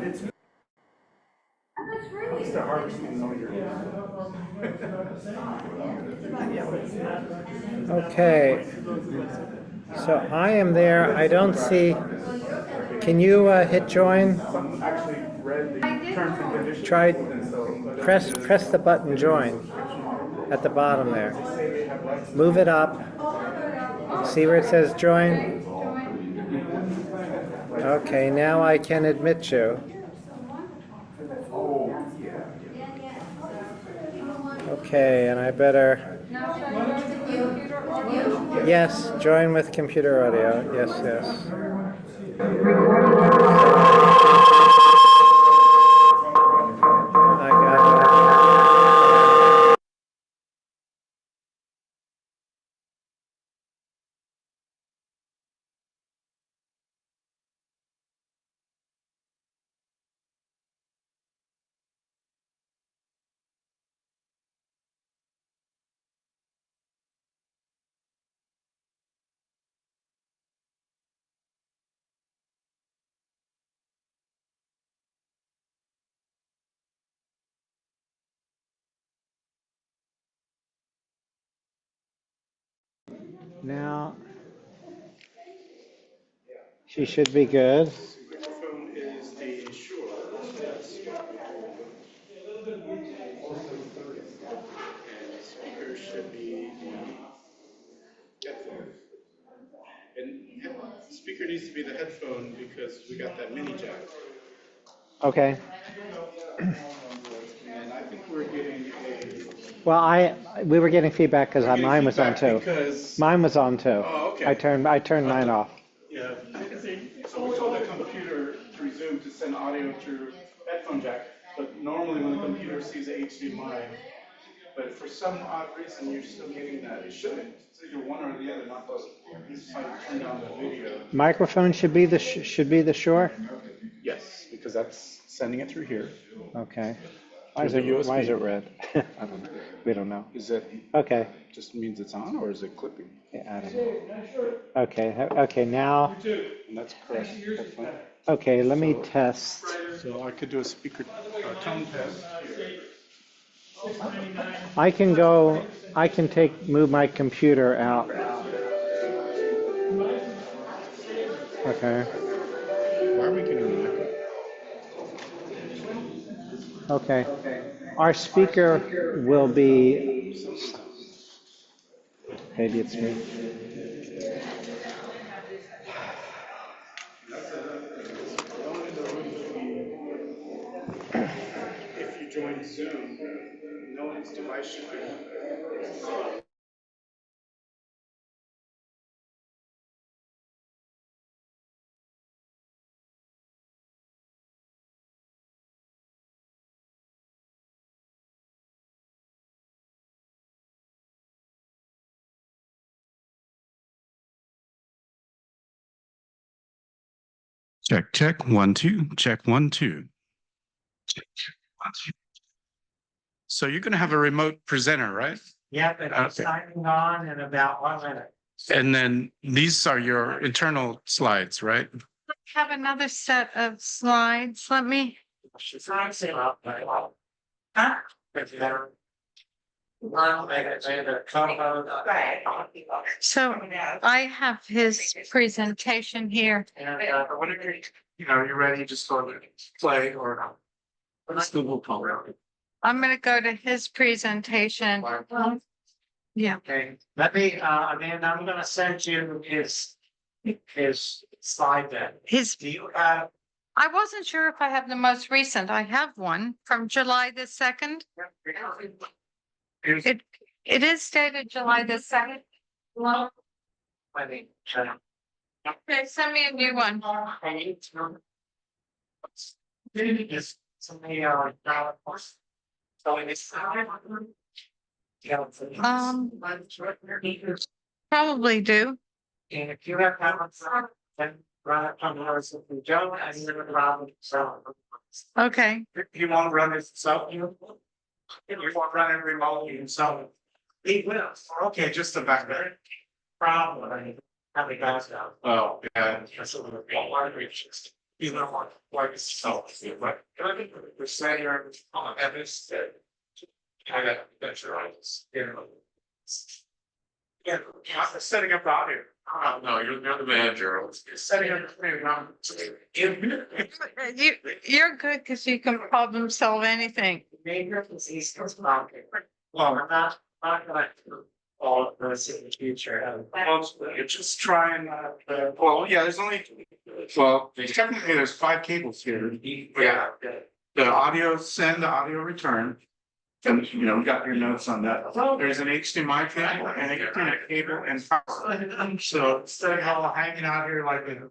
It's the harvesting all year. Okay. So I am there. I don't see. Can you hit join? Actually read the terms and conditions. Try press the button join at the bottom there. Move it up. See where it says join? Okay, now I can admit you. Okay, and I better. Yes, join with computer audio. Yes, yes. I got it. Now she should be good. Microphone is the Shure. And speaker should be the headphone. And speaker needs to be the headphone because we got that mini jack. Okay. And I think we're getting a. Well, we were getting feedback because mine was on too. Mine was on too. Oh, okay. I turned mine off. Yeah. So we told the computer to resume to send audio through headphone jack, but normally when the computer sees a HDMI, but for some odd reason you're still getting that. It shouldn't. It's either one or the other, not both. This is how you turn down the video. Microphone should be the Shure. Yes, because that's sending it through here. Okay. Why is it red? I don't know. We don't know. Is it Okay. just means it's on, or is it clipping? Yeah, I don't know. Okay. Okay. Now. And that's correct. Headphone. Okay. Let me test. So I could do a speaker tone test here. I can go. I can move my computer out. Okay. Why are we getting that? Okay. Our speaker will be. Maybe it's me. If you join Zoom, no one's device should be. Check, check, 1, 2, check, 1, 2. Check, check, 1, 2. So you're going to have a remote presenter, right? Yep, and I'm signing on in about 1 minute. And then these are your internal slides, right? Have another set of slides. Let me. So I have his presentation here. Whenever you're ready, just go to play or Google Call. I'm going to go to his presentation. Yeah. Okay, let me, Amanda, I'm gonna send you his slide deck. Do you have? I wasn't sure if I have the most recent. I have one from July the 2nd. It is dated July the 2nd. Well, okay, send me a new one. Probably do. And if you have comments, then run it from yours if you don't, and you're gonna run it, so. Okay. He won't run it, so you won't run it remotely, so. He will, okay, just the background. Problem, I mean, how the guys go. Oh, yeah. That's a little bit. You know what it's self, but the center on evidence that I got venturitis, you know. Yeah, setting up the audio. No, you're the manager. Setting up the You're good because you can problem solve anything. well, I'm not gonna do all of this in the future. You're just trying, well, yeah, there's only, well, technically there's 5 cables here. Yeah. The audio send, the audio return. And you know, got your notes on that. There's an HDMI cable and a Ethernet cable and power. So instead of all hanging out here like a,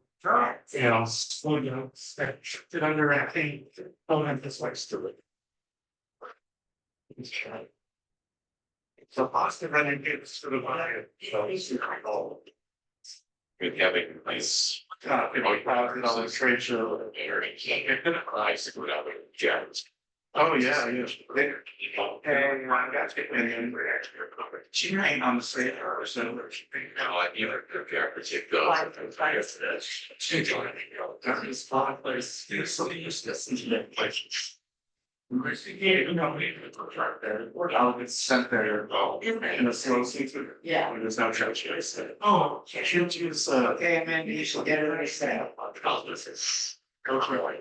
you know, sit under a thing, don't have this like stupid. So positive running gives to the body. So it's with having nice, you know, $1,000 trade show. Oh, yeah, yeah. And I got to and she ain't on the same person. I'll get sent there in a slow season. Yeah. There's no church. I said, oh, can't use, hey, man, you should get it understand.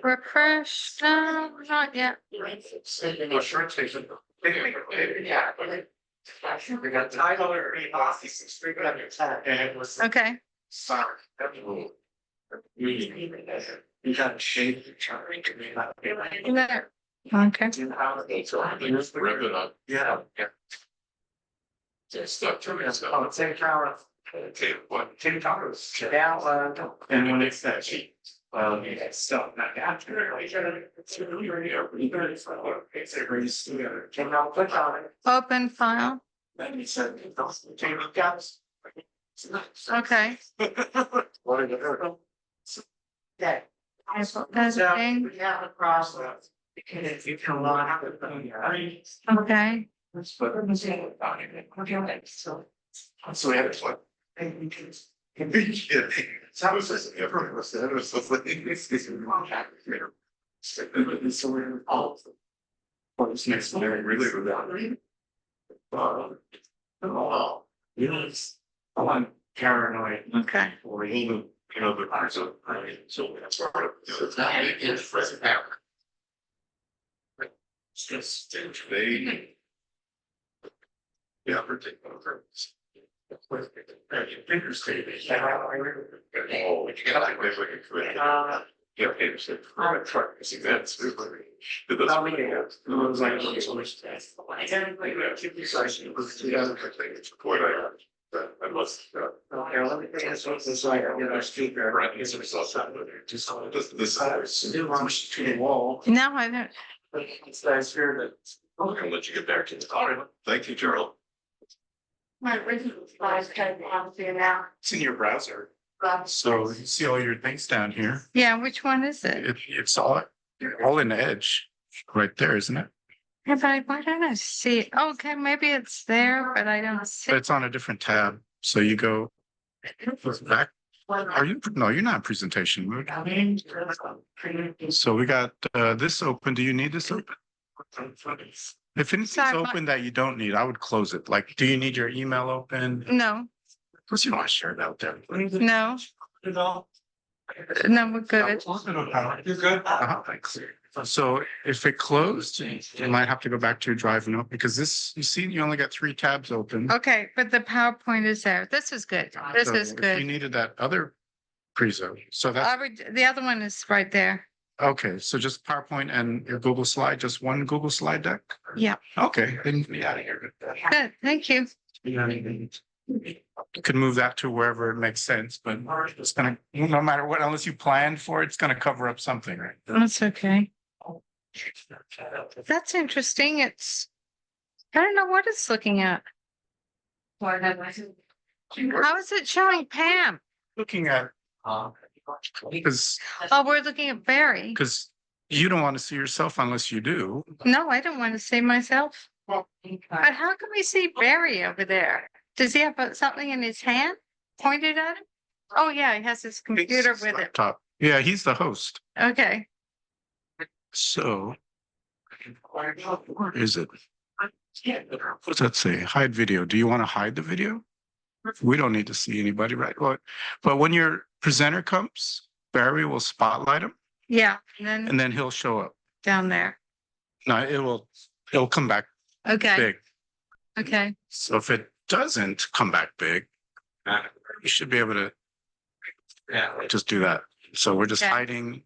Refresh, no, not yet. Yeah. We got title or and it was. Okay, Sorry. You got to shade the chart. there. Okay. Yeah. Just stuff to me. Oh, take power. Take what? Take towers. Down. And when it's that cheap. Yeah, stuff not after. It's a race together. Can I click on it? Open file. Then he said, take guys. Okay. What are you? Yeah. Editing. We have a process. Because you can lock it. Okay. So we have to like. Sounds like everyone was there, or something. So we're all. What is next? Really without. Oh, you know, I'm paranoid. Okay. Or even, you know, the parts of, so that's part of, it's not, it's present power. It's just, they. Yeah, particular purpose. Interesting. Oh, you get like this, like a career. Yeah, it's a practice events. It was like so much. I must. This to the wall. No, I don't. It's nice here that. I'll let you get back to the car. Thank you, Gerald. My original slides kind of now. It's in your browser. So you see all your things down here. Yeah, which one is it? It's all in Edge right there, isn't it? Yeah, but why don't I see it? Okay, maybe it's there, but I don't see But it. it's on a different tab. So you go back. Are you? No, you're not in presentation mode. So we got this open. Do you need this open? If anything's Sorry, open that you don't need, I would close it. Like, do you need your email open? No, Of course, you don't want to share it out there. no, no, we're good. You're good. Thanks. So if it closed, you might have to go back to your drive note because this, you see, you only got 3 tabs open. Okay, but the PowerPoint is there. This is good. This So is if You good. needed that other prezo. So that's, The other one is right there. okay. So just PowerPoint and your Google slide, just one Google slide deck? Yeah, Okay, then be out of here. good. Thank you. You could move that to wherever it makes sense, but it's gonna, no matter what, unless you planned for it, it's gonna cover up something, right? That's okay. That's interesting. I don't know what it's looking at. How is it showing Pam? Looking at, because Oh, we're looking at Barry. you don't want to see yourself unless you do. No, I don't want to see myself. Well, But how can we see Barry over there? Does he have something in his hand pointed at him? Oh, yeah, he has his computer with it. Laptop. Yeah, he's the host. Okay. So. Where is it? What's that say? Hide video. Do you want to hide the video? We don't need to see anybody, right? But when your presenter comes, Barry will spotlight him Yeah, and and then then he'll show up. down there. No, it'll come back Okay, big. okay. So if it doesn't come back big, you should be able to just do that. So we're just Okay. hiding.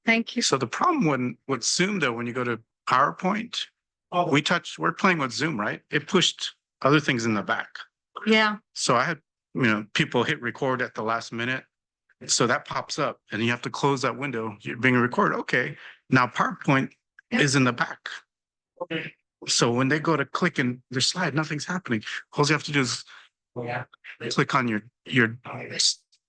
Thank you. So the problem with Zoom though, when you go to PowerPoint, we're playing with Zoom, right? It pushed other things in the back. Yeah, So I had, people hit record at the last minute. So that pops up and you have to close that window. You're being recorded. Okay. Now PowerPoint is in the back. Okay. So when they go to click in their slide, nothing's happening. All you have to do is click on the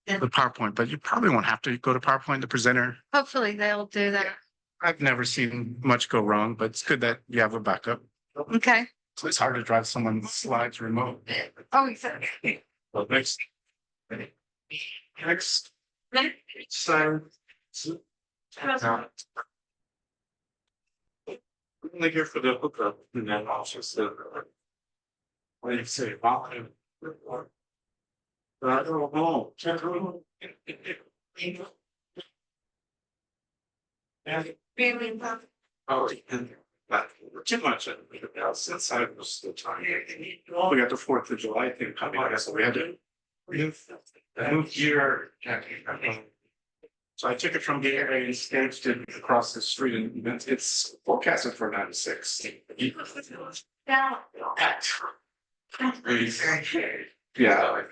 PowerPoint, but you probably won't have to go to PowerPoint, the presenter. hopefully they'll do that. I've never seen much go wrong, but it's good that you have a backup. Okay. So it's hard to drive someone's slides remote. Oh, exactly. Well, next. So. Only here for the hookup and then also what do you say? Volume. I don't know. Really? Oh, but too much since I was the time. We got the 4th of July thing coming, I guess we had to. Move here. So I took it from the area and staged it across the street and it's forecasted for 96. Yeah. Yeah,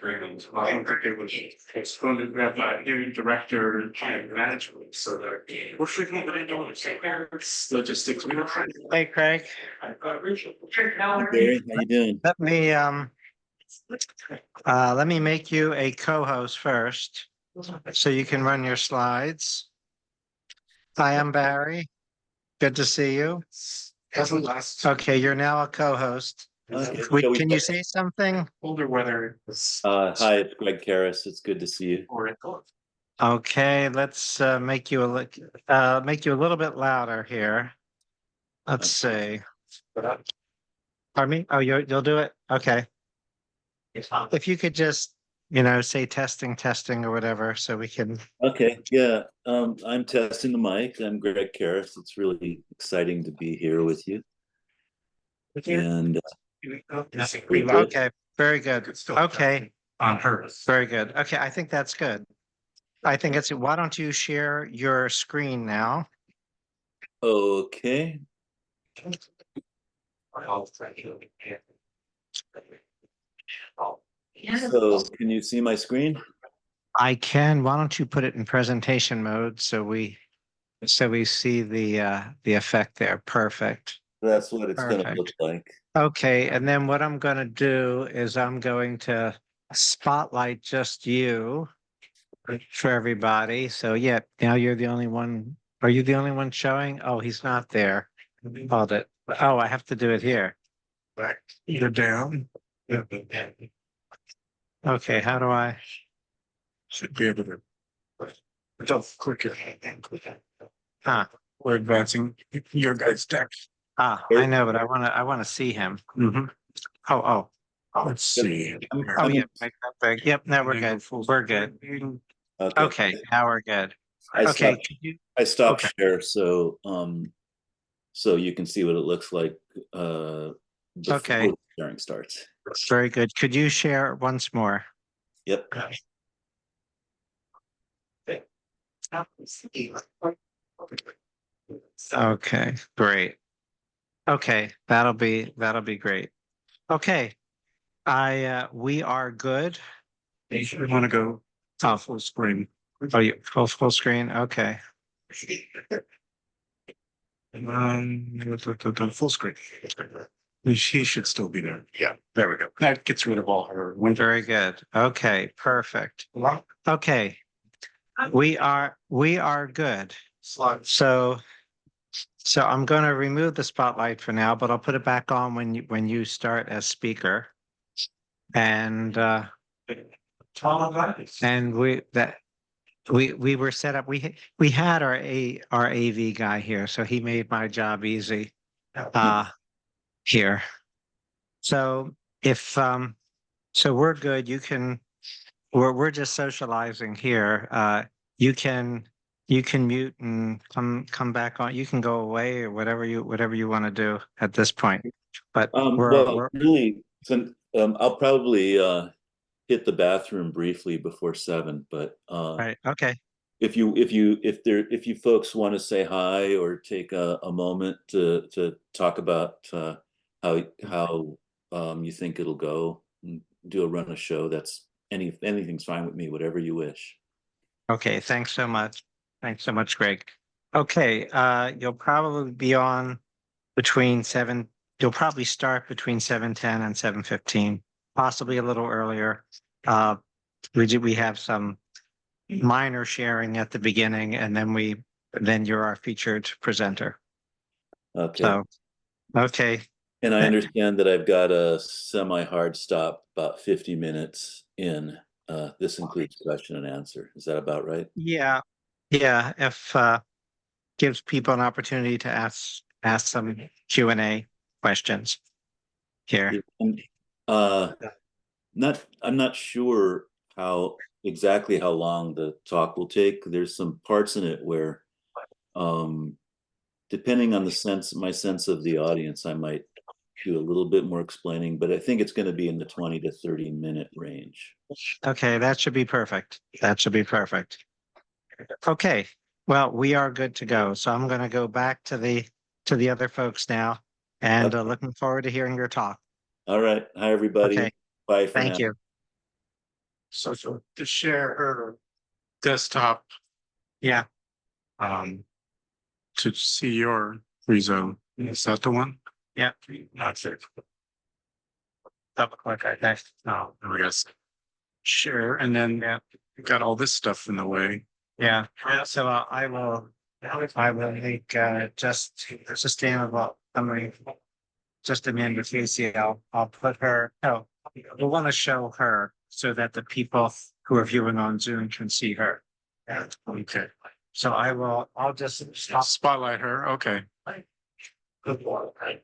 I don't think they would postpone it. We have a new director and management, so we're freaking out into logistics. We don't try. Hey, Craig, Gary, how you doing? let me make you a co-host first, so you can run your slides. Hi, I'm Barry. Good to see you. Doesn't last. Okay, you're now a co-host. Okay, shall we Can you start? say something? Older weather. is- Hi, it's Greg Karras. It's good to see you. Okay, let's make you a little bit louder here. Let's see. Pardon me? Oh, you'll do it? Okay. If you could just, say testing, testing or whatever, so we can. Okay, yeah. I'm testing the mic. I'm Greg Karras. It's really exciting to be here with you. And Okay, very good. Okay, On hers. very good. Okay, I think that's good. I think why don't you share your screen now? okay, so can you see my screen? I can. Why don't you put it in presentation mode so we see the effect there. Perfect. That's what it's gonna Perfect. look like. Okay, and then what I'm gonna do is I'm going to spotlight just you for everybody. So yeah, now you're the only one. Are you the only one showing? Oh, he's not there. Hold it. Oh, I have to do it here. Back, either down. Okay, how do I? Should be able to. Just click it. Ah, We're advancing your guys' deck. I know, but I wanna see him. Mm-hmm. Oh, Let's see. oh yeah, make that big. Yep, now we're good. We're good. Okay, now we're good. I Okay, stopped, could you? I stopped Okay. share so you can see what it looks like before Okay. the sharing starts. Very good. Could you share once more? Yep. Okay, great. Okay, that'll be great. Okay. We are good. You should want to go full screen. Oh, you full screen? Okay. The full screen. She should still be there. Yeah, there we go. That gets rid of all her winter. Very good. Okay, perfect. Okay. We are good. Slides. So I'm going to remove the spotlight for now, but I'll put it back on when you start as speaker. And we were set up, we had our AV guy here, so he made my job easy, here. So if, so we're good, we're just socializing here. You can, you can mute and come back on, you can go away or whatever you want to do at this point. But Well, really, I'll probably hit the bathroom briefly before 7, but right, okay. if you folks want to say hi or take a moment to talk about how you think it'll go, and do a run of show, that's anything's fine with me, whatever you wish. Okay, thanks so much. Thanks so much, Greg. Okay, you'll probably be on between you'll probably start between 7:10 and 7:15, possibly a little earlier. We have some minor sharing at the beginning, and then you're our featured presenter. Okay. So, okay, And I understand that I've got a semi-hard stop about 50 minutes in. This includes question and answer. Is that about right? yeah, yeah, if gives people an opportunity to ask some Q&A questions here. Uh, I'm not sure exactly how long the talk will take. There's some parts in it where, depending on my sense of the audience, I might do a little bit more explaining, but I think it's going to be in the 20 to 30-minute range. Okay, that should be perfect. That should be perfect. Okay, well, we are good to go. So I'm going to go back to the other folks now, and Okay. looking forward to hearing your talk. All right. Hi, everybody. Okay, Bye for now. thank you. So to share her desktop, Yeah, to see your free zone, is that the one? yeah. That's it. Double click, I think. Oh, I guess. Share, and then you got all this stuff in the way. Yeah, so I will make just about summary. Just Amanda Casey, I'll put her, no, we want to show her so that the people who are viewing on Zoom can see her. Yeah, Okay. so I'll just stop. Spotlight her, okay. Good one, right?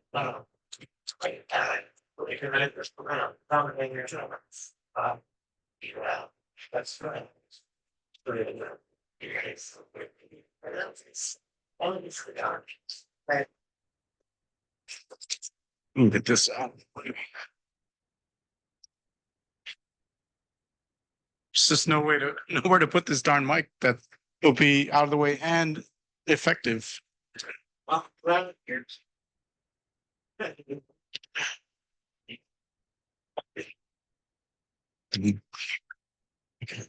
That's right. Get this out. There's just nowhere to put this darn mic that will be out of the way and effective. Well, Okay.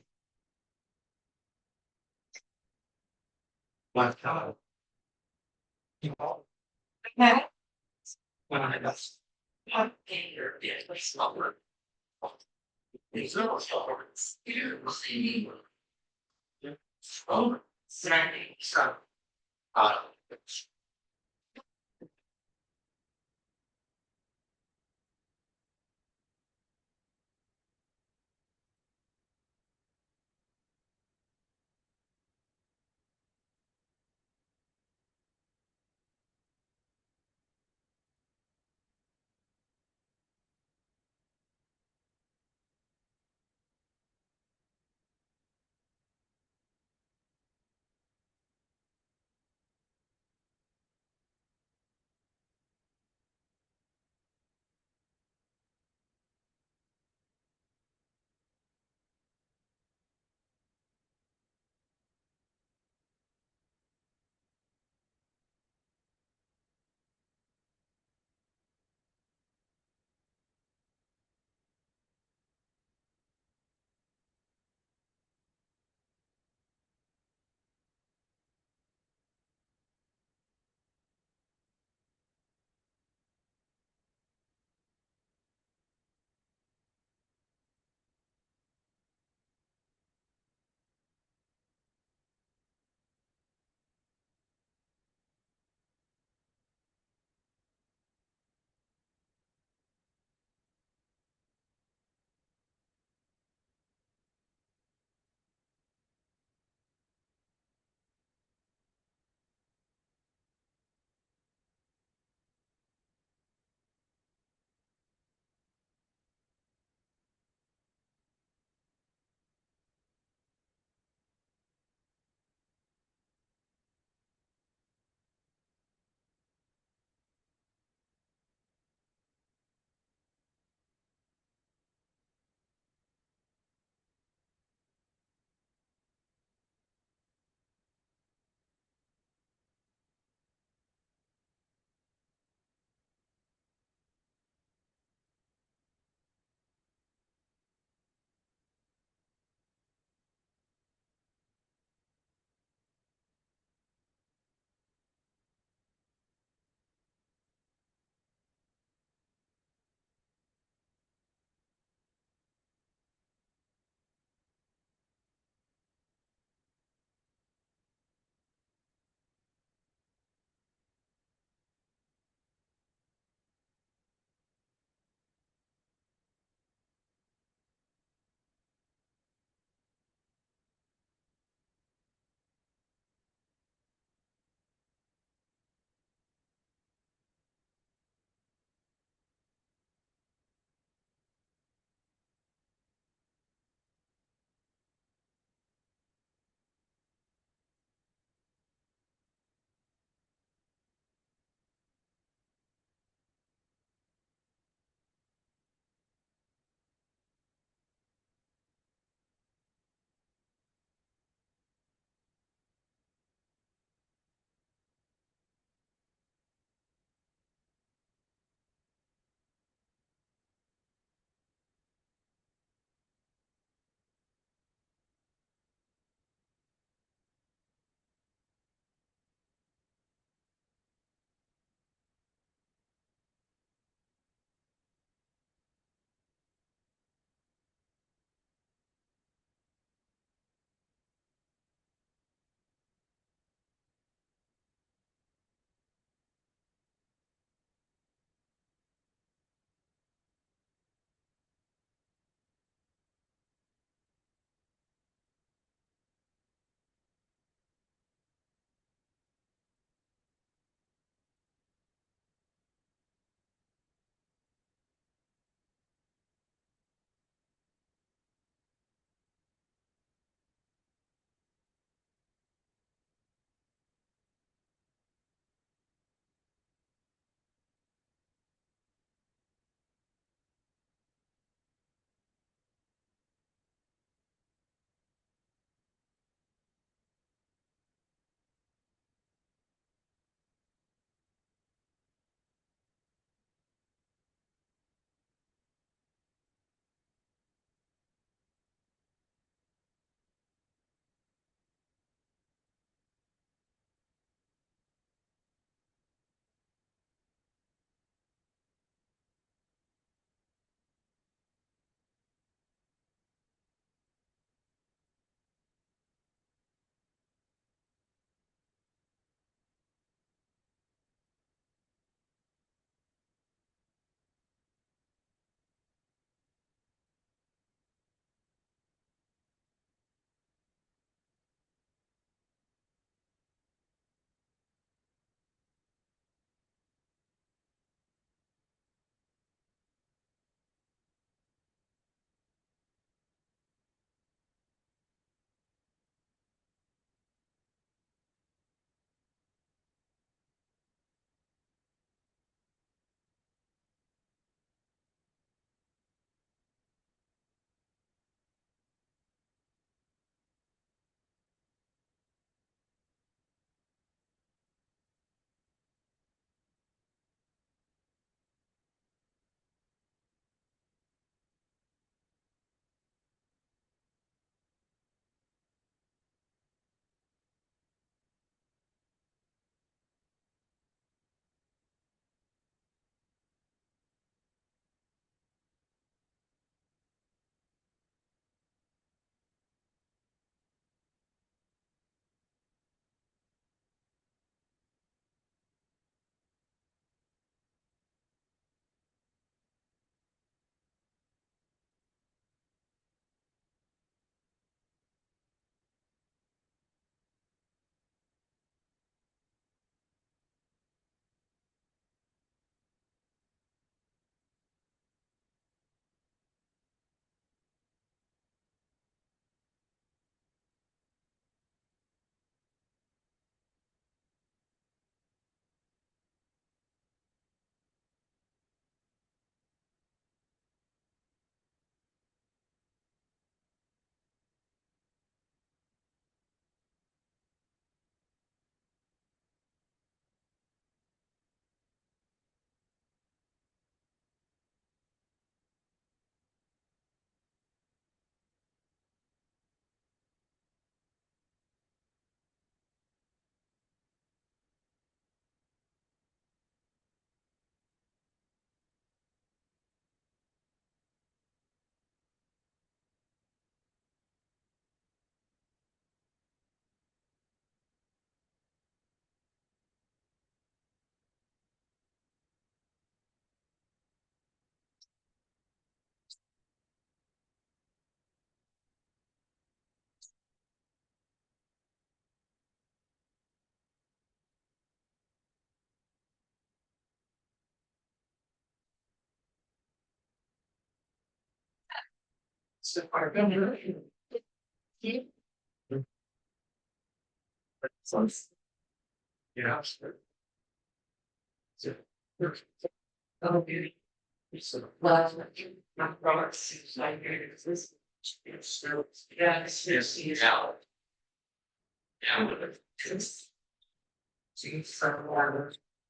Yeah.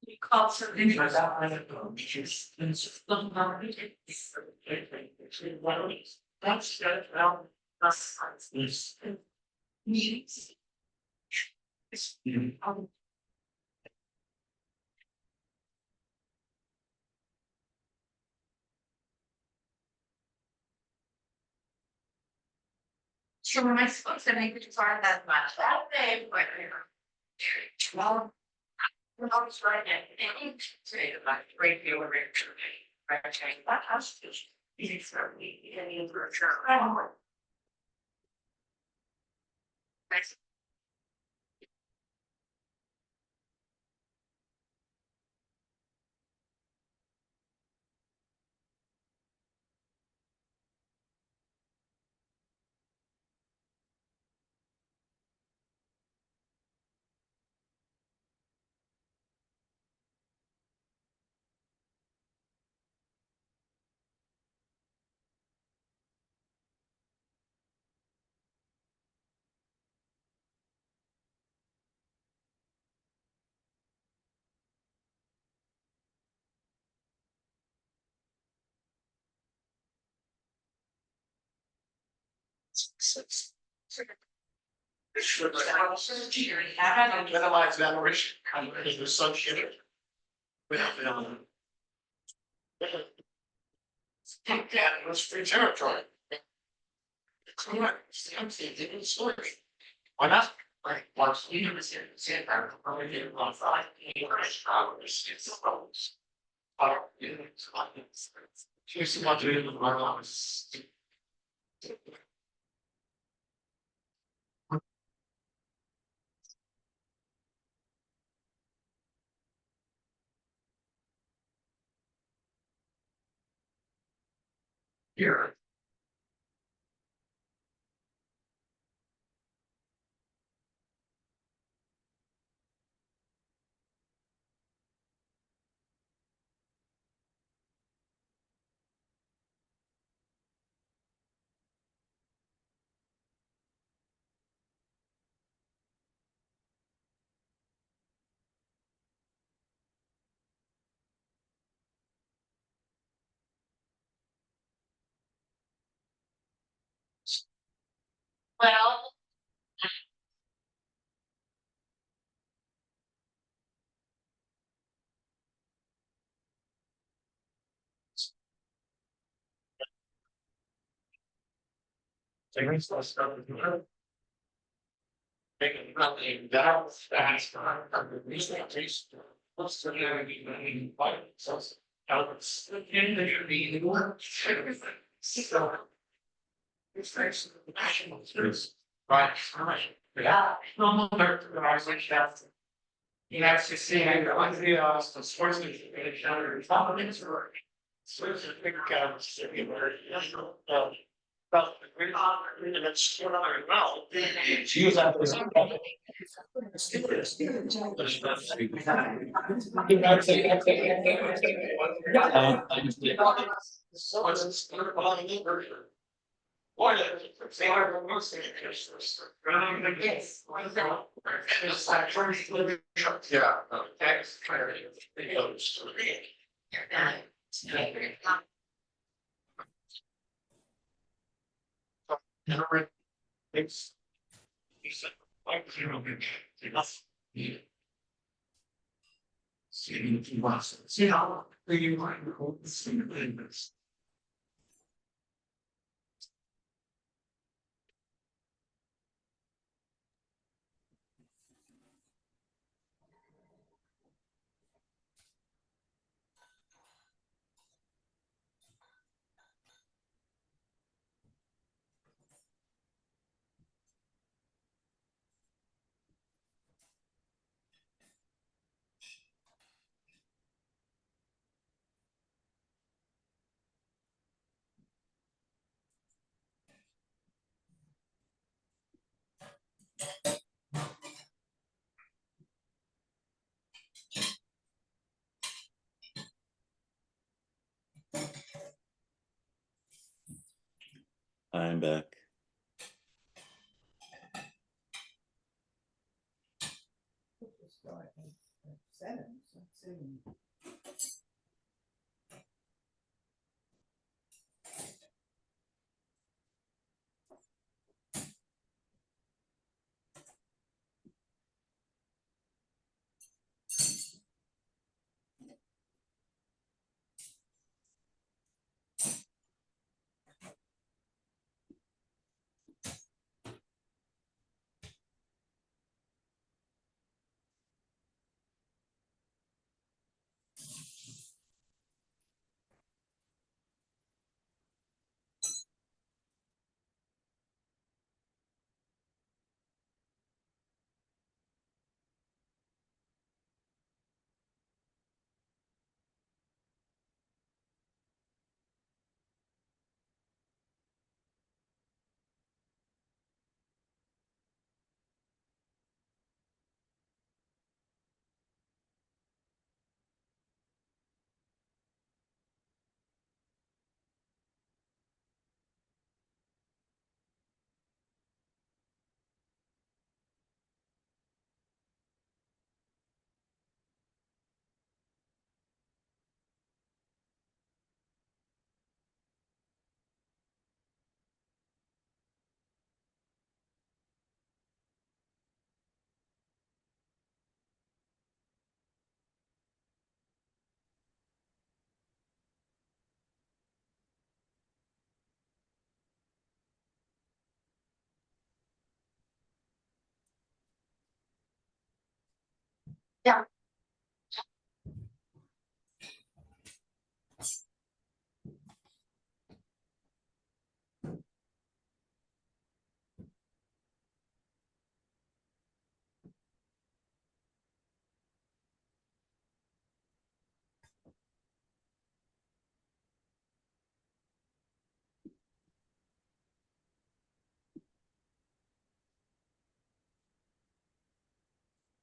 You called something. Meetings. So when I supposed to make it far that much that day, but well, when I was right at any say about great deal of it. Right, that house is easy for me, any literature. Minimize evaporation, because the sun shit. Yeah, it was free territory. Come on, I'm saying, didn't slow it. Why not? Right, once you was here, say that, I did on 5 hours, it's hours. Here's what we do, my hours. Here. Well. Things less stuff. Making nothing down fast. These things. What's the name of the bike? So. Alex. In there being work. So. It's nice. National. Right. Yeah. No more. I was like that. You have to see the sports it's work. So it's a big kind of city where but it's well. She was at this. So it's behind me version. What is they are most interested. Yes. It's like first living. Yeah. That's clarity. It goes to the. It's. It's like zero. Enough. See if you want to see how you might hold the same things. time back.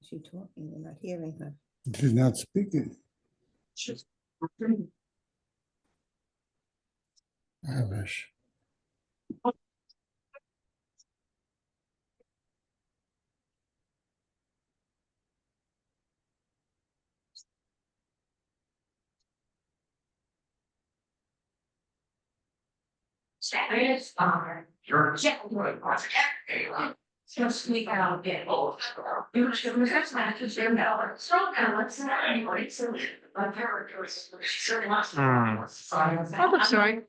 She talking, we're not hearing her. She's not speaking. I wish. Saturdays are your gentleman project. Just we out get old. You should resist that to Jim Miller. So now let's not anyway. So my characters sure must. Hmm. I'm sorry.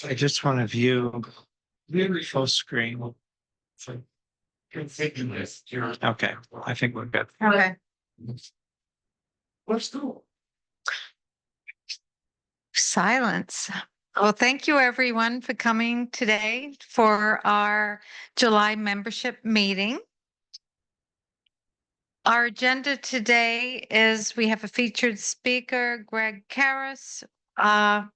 I just want to view full screen. Okay, I think we're good. Okay. What's cool? Silence. Well, thank you everyone for coming today for our July membership meeting. Our agenda today is we have a featured speaker, Greg Karras.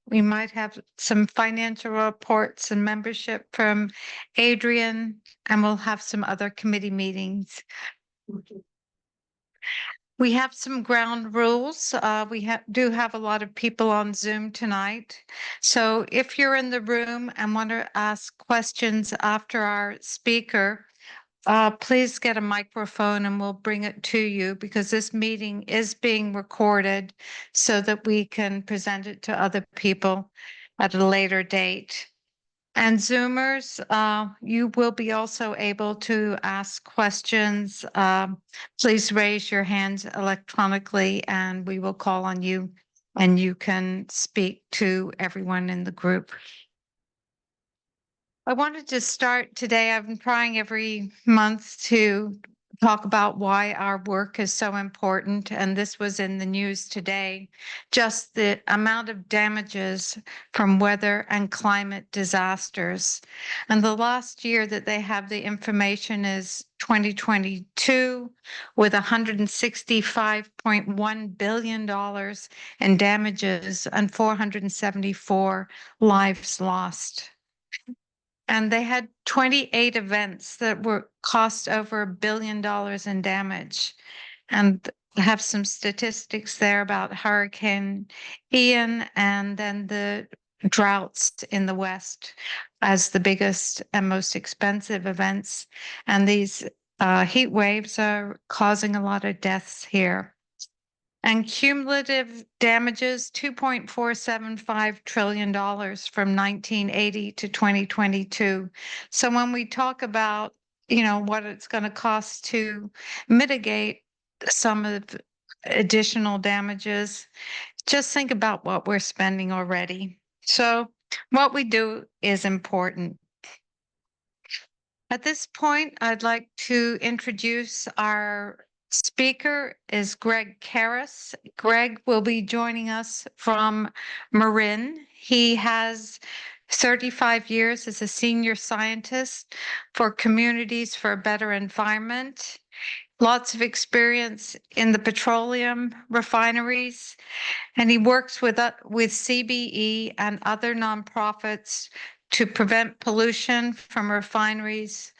We might have some financial reports and membership from Adrian, and we'll have some other committee meetings. We have some ground rules. We do have a lot of people on Zoom tonight. So if you're in the room and want to ask questions after our speaker, please get a microphone and we'll bring it to you because this meeting is being recorded so that we can present it to other people at a later date. And Zoomers, you will be also able to ask questions. Please raise your hands electronically and we will call on you and you can speak to everyone in the group. I wanted to start today. I've been trying every month to talk about why our work is so important. And this was in the news today, just the amount of damages from weather and climate disasters. And the last year that they have the information is 2022 with $165.1 billion in damages and 474 lives lost. And they had 28 events that were cost over $1 billion in damage. And have some statistics there about Hurricane Ian and then the droughts in the West as the biggest and most expensive events. And these heat waves are causing a lot of deaths here. And cumulative damages, $2.475 trillion from 1980 to 2022. So when we talk about, what it's going to cost to mitigate some of the additional damages, just think about what we're spending already. So what we do is important. At this point, I'd like to introduce our speaker is Greg Karras. Greg will be joining us from Marin. He has 35 years as a senior scientist for Communities for a Better Environment. Lots of experience in the petroleum refineries, and he works with CBE and other nonprofits to prevent pollution from refineries,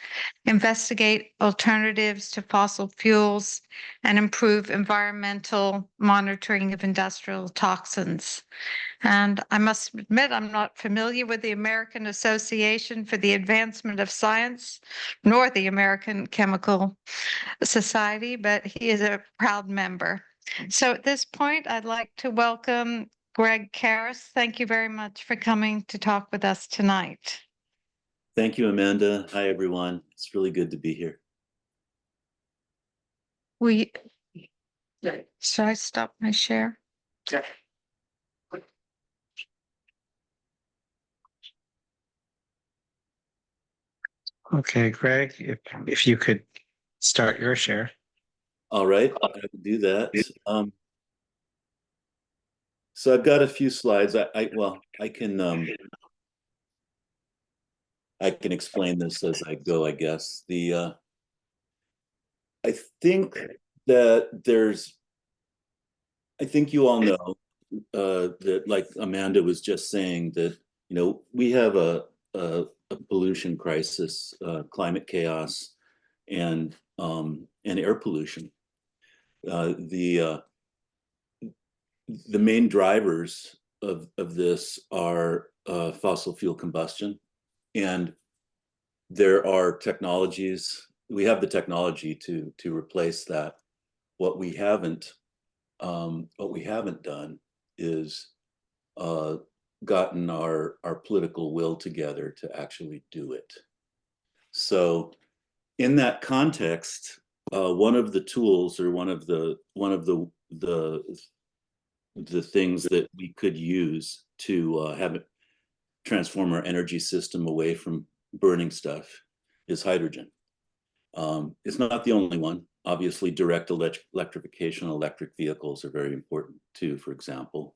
investigate alternatives to fossil fuels, and improve environmental monitoring of industrial toxins. And I must admit, I'm not familiar with the American Association for the Advancement of Science, nor the American Chemical Society, but he is a proud member. So at this point, I'd like to welcome Greg Karras. Thank you very much for coming to talk with us tonight. Thank you, Amanda. Hi, everyone. It's really good to be here. Should I stop my share? Yeah. Okay, Greg, if you could start your share. All right, I can do that. So I've got a few slides. I can explain this as I go, I guess. I think I think you all know that, like Amanda was just saying, that we have a pollution crisis, climate chaos, and air pollution. The main drivers of this are fossil fuel combustion, and there are technologies. We have the technology to replace that. What we haven't done is gotten our political will together to actually do it. So, in that context, one of the tools, or one of the things that we could use to have it transform our energy system away from burning stuff is hydrogen. It's not the only one. Obviously, direct electrification, electric vehicles are very important too, for example.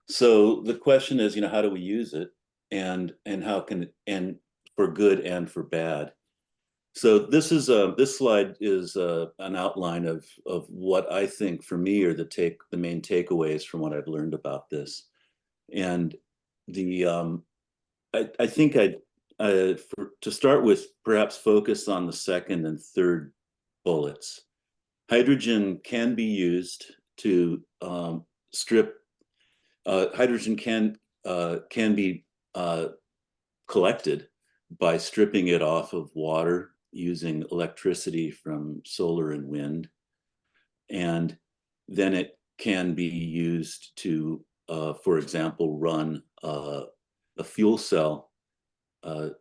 So the question is, how do we use it, and how can and for good and for bad? So this slide is an outline of what I think for me are the main takeaways from what I've learned about this. And I think to start with, perhaps focus on the second and third bullets. Hydrogen can be used to strip. Hydrogen can be collected by stripping it off of water using electricity from solar and wind, and then it can be used to, for example, run a fuel cell to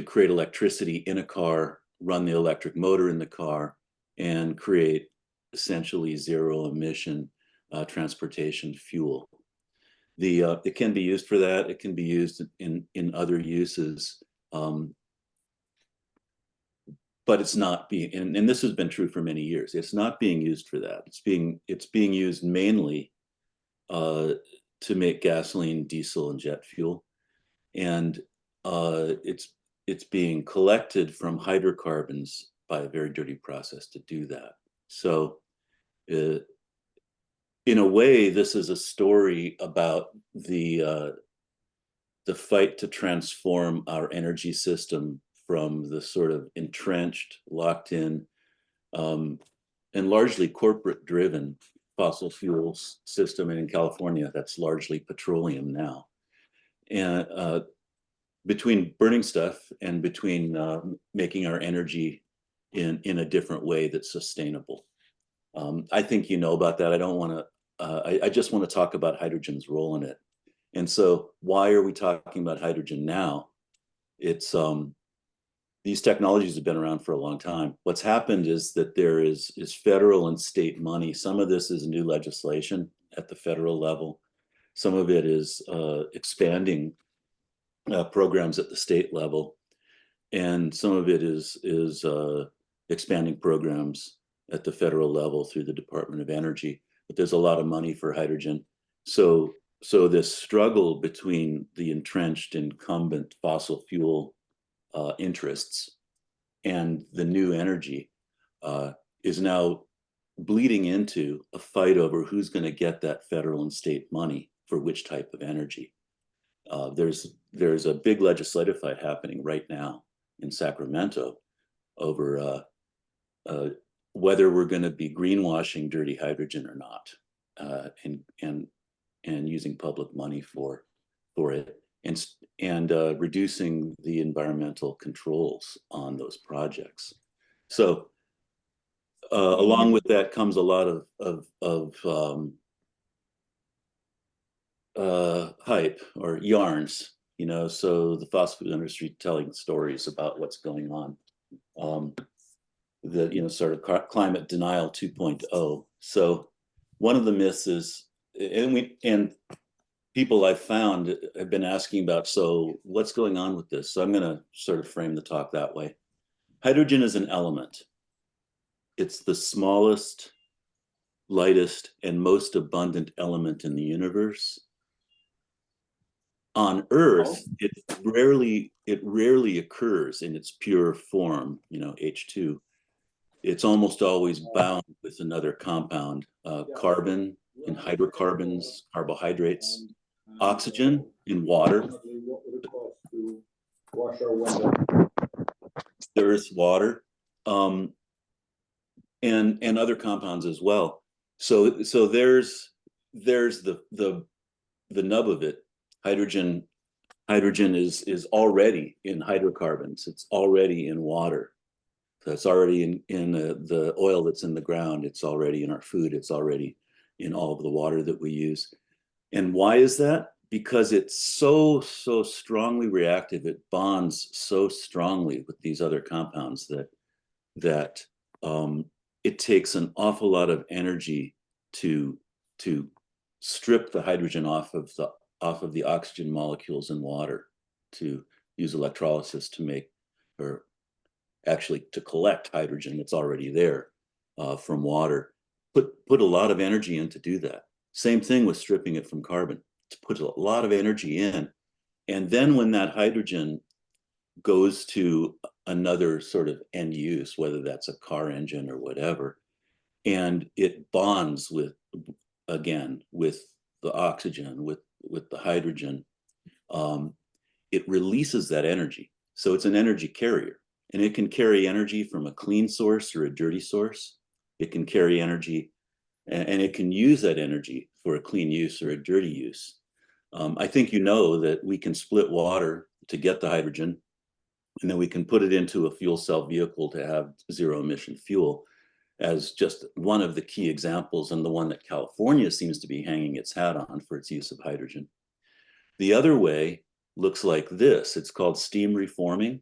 create electricity in a car, run the electric motor in the car, and create essentially zero emission transportation fuel. It can be used for that. It can be used in other uses, but it's not being. And this has been true for many years. It's not being used for that. It's being used mainly to make gasoline, diesel, and jet fuel, and it's being collected from hydrocarbons by a very dirty process to do that. So, in a way, this is a story about the fight to transform our energy system from the sort of entrenched, locked in largely corporate driven fossil fuels system. And in California, that's largely petroleum now. And between burning stuff and between making our energy in a different way that's sustainable. I think you know about that. I don't want to, I just want to talk about hydrogen's role in it. And so why are we talking about hydrogen now? It's, these technologies have been around for a long time. What's happened is that there is federal and state money. Some of this is new legislation at the federal level. Some of it is expanding programs at the state level. And some of it is expanding programs at the federal level through the Department of Energy. But there's a lot of money for hydrogen. So this struggle between the entrenched incumbent fossil fuel interests and the new energy is now bleeding into a fight over who's going to get that federal and state money for which type of energy. There's a big legislative fight happening right now in Sacramento over whether we're going to be greenwashing dirty hydrogen or not, and using public money for it, and reducing the environmental controls on those projects. So along with that comes a lot of hype or yarns, you know, so the fossil fuel industry telling stories about what's going on. The, you know, sort of climate denial 2.0. So one of the myths is, and people I've found have been asking about, so what's going on with this? So I'm going to sort of frame the talk that way. Hydrogen is an element. It's the smallest, lightest, and most abundant element in the universe. On Earth, it rarely occurs in its pure form, you know, H2. It's almost always bound with another compound, carbon in hydrocarbons, carbohydrates, oxygen in water, the Earth's water, and other compounds as well. So there's the nub of it. Hydrogen is already in hydrocarbons. It's already in water. So it's already in the oil that's in the ground. It's already in our food. It's already in all of the water that we use. And why is that? Because it's so strongly reactive. It bonds so strongly with these other compounds that it takes an awful lot of energy to strip the hydrogen off of the oxygen molecules in water, to use electrolysis to make, or actually to collect hydrogen that's already there from water. Put a lot of energy in to do that. Same thing with stripping it from carbon. To put a lot of energy in. And then when that hydrogen goes to another sort of end use, whether that's a car engine or whatever, and it bonds with the oxygen, with the hydrogen, it releases that energy. So it's an energy carrier. And it can carry energy from a clean source or a dirty source. It can carry energy, and it can use that energy for a clean use or a dirty use. I think you know that we can split water to get the hydrogen, and then we can put it into a fuel cell vehicle to have zero emission fuel, as just one of the key examples, and the one that California seems to be hanging its hat on for its use of hydrogen. The other way looks like this. It's called steam reforming.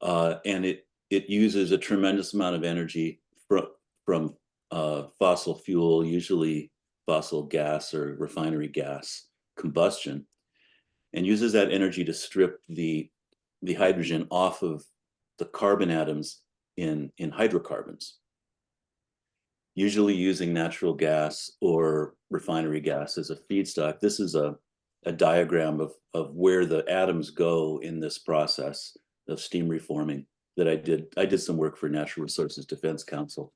And it uses a tremendous amount of energy from fossil fuel, usually fossil gas or refinery gas combustion, and uses that energy to strip the hydrogen off of the carbon atoms in hydrocarbons, usually using natural gas or refinery gas as a feedstock. This is a diagram of where the atoms go in this process of steam reforming that I did some work for Natural Resources Defense Council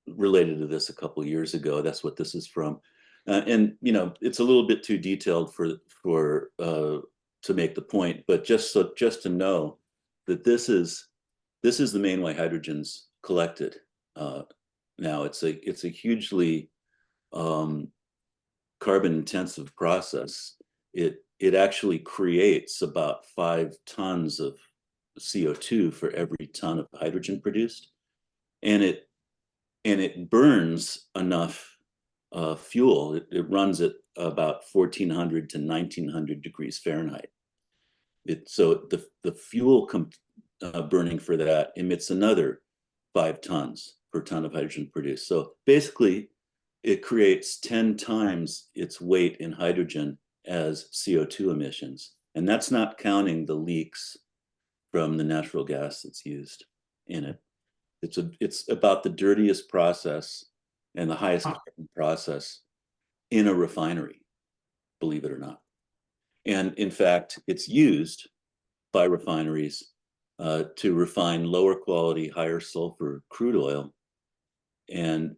related to this a couple of years ago. That's what this is from. And you know, it's a little bit too detailed for to make the point, but just to know that this is the main way hydrogen's collected. now. It's a hugely carbon intensive process. It actually creates about 5 tons of CO2 for every ton of hydrogen produced, and it burns enough fuel. It runs at about 1400 to 1900 degrees Fahrenheit. So the fuel burning for that emits another 5 tons per ton of hydrogen produced. So basically, it creates 10 times its weight in hydrogen as CO2 emissions. And that's not counting the leaks from the natural gas that's used in it. It's about the dirtiest process and the highest carbon process in a refinery, believe it or not. And in fact, it's used by refineries to refine lower quality, higher sulfur crude oil, and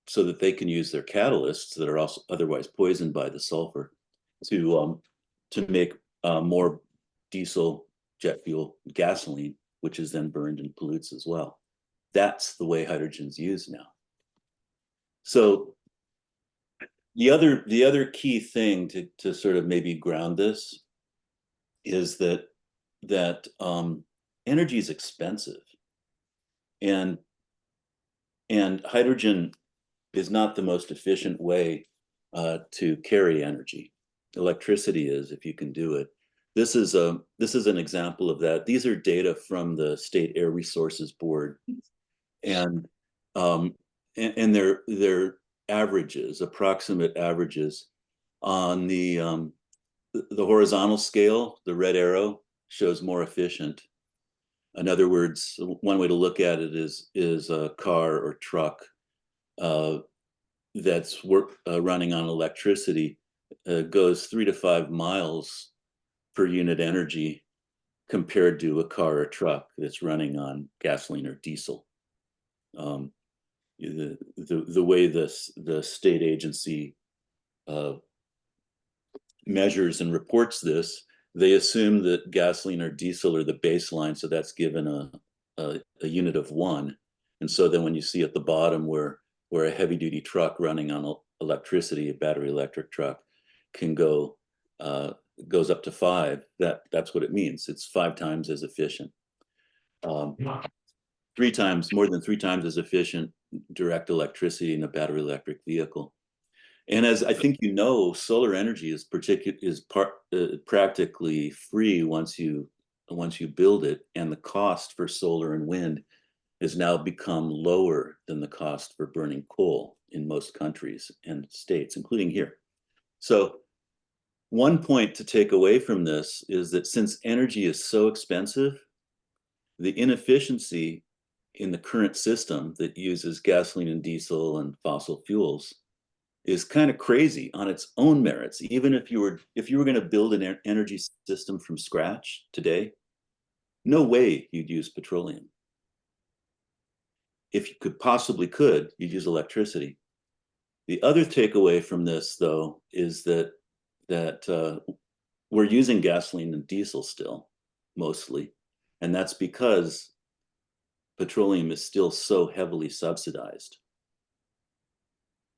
so that they can use their catalysts that are also otherwise poisoned by the sulfur to make more diesel, jet fuel, gasoline, which is then burned and pollutes as well. That's the way hydrogen's used now. So the other key thing to sort of maybe ground this is that energy is expensive, and hydrogen is not the most efficient way to carry energy. Electricity is, if you can do it. This is an example of that. These are data from the State Air Resources Board, and they're averages, approximate averages on the horizontal scale. The red arrow shows more efficient. In other words, one way to look at it is a car or truck that's running on electricity goes 3 to 5 miles per unit energy compared to a car or truck that's running on gasoline or diesel. The way the state agency measures and reports this, they assume that gasoline or diesel are the baseline, so that's given a unit of 1. And so then when you see at the bottom where a heavy duty truck running on electricity, a battery electric truck, can goes up to 5, that's what it means. It's 5 times as efficient. 3 times, more than 3 times as efficient direct electricity in a battery electric vehicle. And as I think you know, solar energy is practically free once you build it, and the cost for solar and wind has now become lower than the cost for burning coal in most countries and states, including here. So one point to take away from this is that since energy is so expensive, the inefficiency in the current system that uses gasoline and diesel and fossil fuels is kind of crazy on its own merits. Even if you were going to build an energy system from scratch today, no way you'd use petroleum. If you could, you'd use electricity. The other takeaway from this, though, is that we're using gasoline and diesel still, mostly, and that's because petroleum is still so heavily subsidized.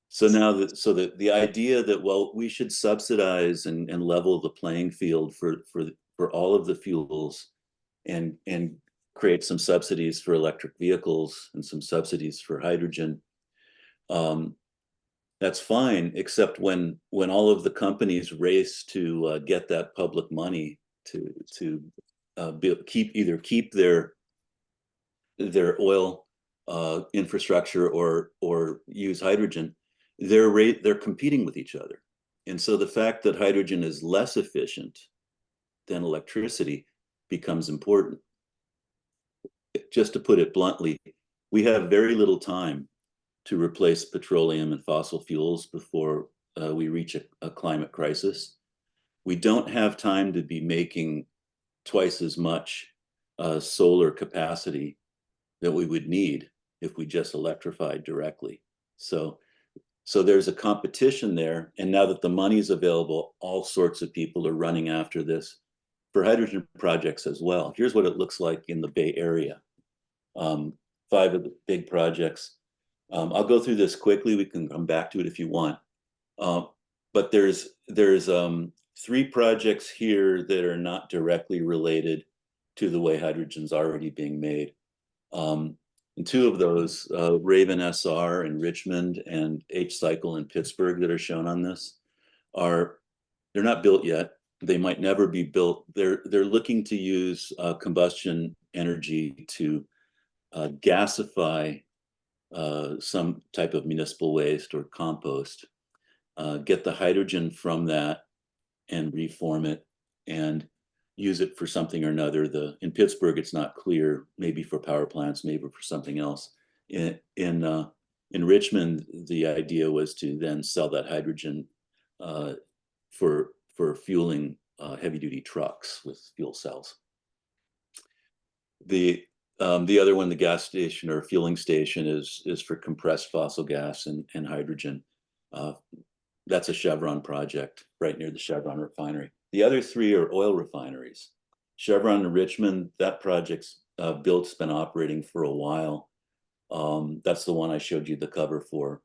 So now the idea that, well, we should subsidize and level the playing field for all of the fuels and create some subsidies for electric vehicles and some subsidies for hydrogen, that's fine, except when all of the companies race to get that public money to keep their oil infrastructure or use hydrogen, they're competing with each other. And so the fact that hydrogen is less efficient than electricity becomes important. Just to put it bluntly, we have very little time to replace petroleum and fossil fuels before we reach a climate crisis. We don't have time to be making twice as much solar capacity that we would need if we just electrified directly. So there's a competition there, and now that the money is available, all sorts of people are running after this for hydrogen projects as well. Here's what it looks like in the Bay Area. 5 of the big projects. I'll go through this quickly. We can come back to it if you want. But there's 3 projects here that are not directly related to the way hydrogen's already being made. And 2 of those, Raven SR in Richmond and H-Cycle in Pittsburgh that are shown on this, they're not built yet. They might never be built. They're looking to use combustion energy to gasify some type of municipal waste or compost, get the hydrogen from that and reform it and use it for something or another. In Pittsburgh, it's not clear, maybe for power plants, maybe for something else. In Richmond, the idea was to then sell that hydrogen for fueling heavy duty trucks with fuel cells. The other one, the gas station or fueling station, is for compressed fossil gas and hydrogen. That's a Chevron project right near the Chevron refinery. The other 3 are oil refineries. Chevron in Richmond, that project's built, been operating for a while. That's the one I showed you the cover for,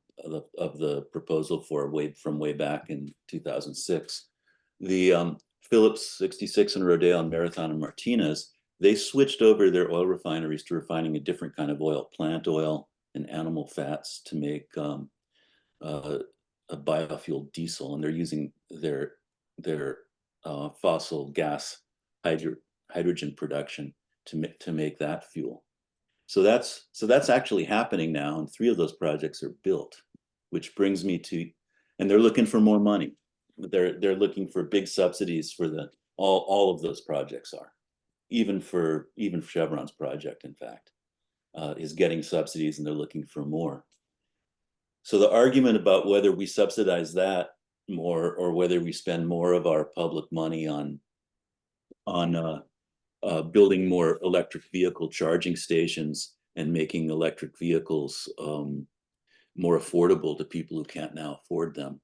of the proposal for from way back in 2006. The Phillips 66 and Rodale and Marathon and Martinez, they switched over their oil refineries to refining a different kind of oil, plant oil and animal fats, to make a biofuel diesel, and they're using their fossil gas hydrogen production to make that fuel. So that's actually happening now, and 3 of those projects are built, which brings me to, and they're looking for more money. They're looking for big subsidies for all of those projects are, even for Chevron's project, in fact, is getting subsidies, and they're looking for more. So the argument about whether we subsidize that more or whether we spend more of our public money on building more electric vehicle charging stations and making electric vehicles more affordable to people who can't now afford them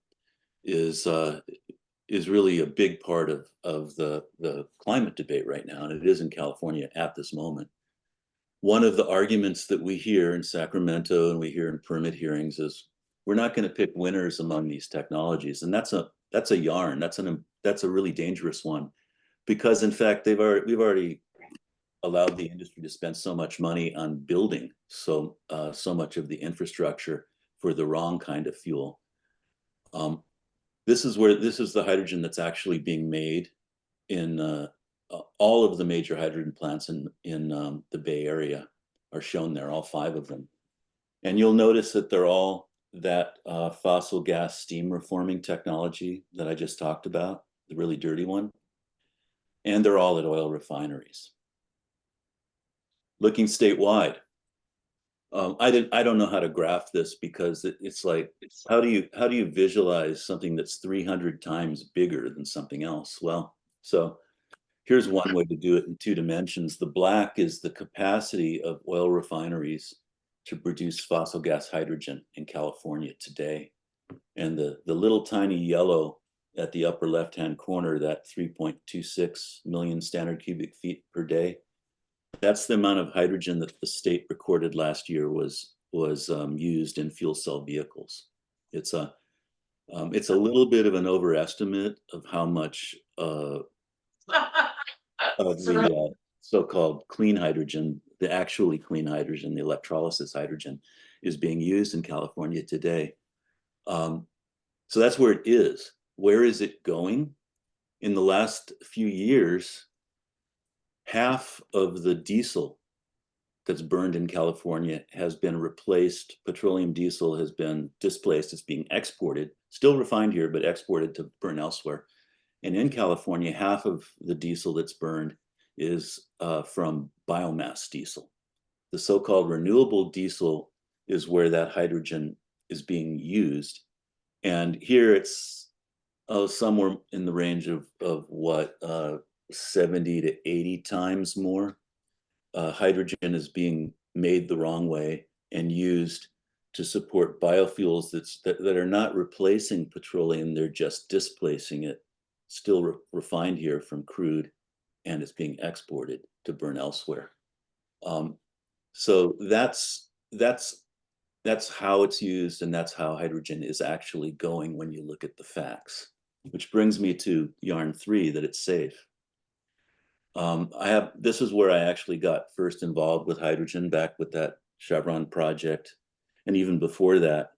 is really a big part of the climate debate right now, and it is in California at this moment. One of the arguments that we hear in Sacramento and we hear in permit hearings is we're not going to pick winners among these technologies, and that's a yarn. That's a really dangerous one, because in fact we've already allowed the industry to spend so much money on building so much of the infrastructure for the wrong kind of fuel. This is the hydrogen that's actually being made in all of the major hydrogen plants in the Bay Area are shown there, all 5 of them. And you'll notice that they're all that fossil gas steam reforming technology that I just talked about, the really dirty one. And they're all at oil refineries. Looking statewide, I don't know how to graph this, because it's like, how do you visualize something that's 300 times bigger than something else? Well, so here's one way to do it in 2 dimensions. The black is the capacity of oil refineries to produce fossil gas hydrogen in California today. And the little tiny yellow at the upper left-hand corner, that 3.26 million standard cubic feet per day, that's the amount of hydrogen that the state recorded last year was used in fuel cell vehicles. It's a little bit of an overestimate of how much of the so-called clean hydrogen, the actually clean hydrogen, the electrolysis hydrogen, is being used in California today. So that's where it is. Where is it going? In the last few years, half of the diesel that's burned in California has been replaced. Petroleum diesel has been displaced. It's being exported, still refined here, but exported to burn elsewhere. And in California, half of the diesel that's burned is from biomass diesel. The so-called renewable diesel is where that hydrogen is being used. And here it's somewhere in the range of what, 70 to 80 times more. Hydrogen is being made the wrong way and used to support biofuels that are not replacing petroleum, they're just displacing it, still refined here from crude, and it's being exported to burn elsewhere. So that's how it's used, and that's how hydrogen is actually going when you look at the facts. Which brings me to yarn 3, that it's safe. This is where I actually got first involved with hydrogen, back with that Chevron project, and even before that,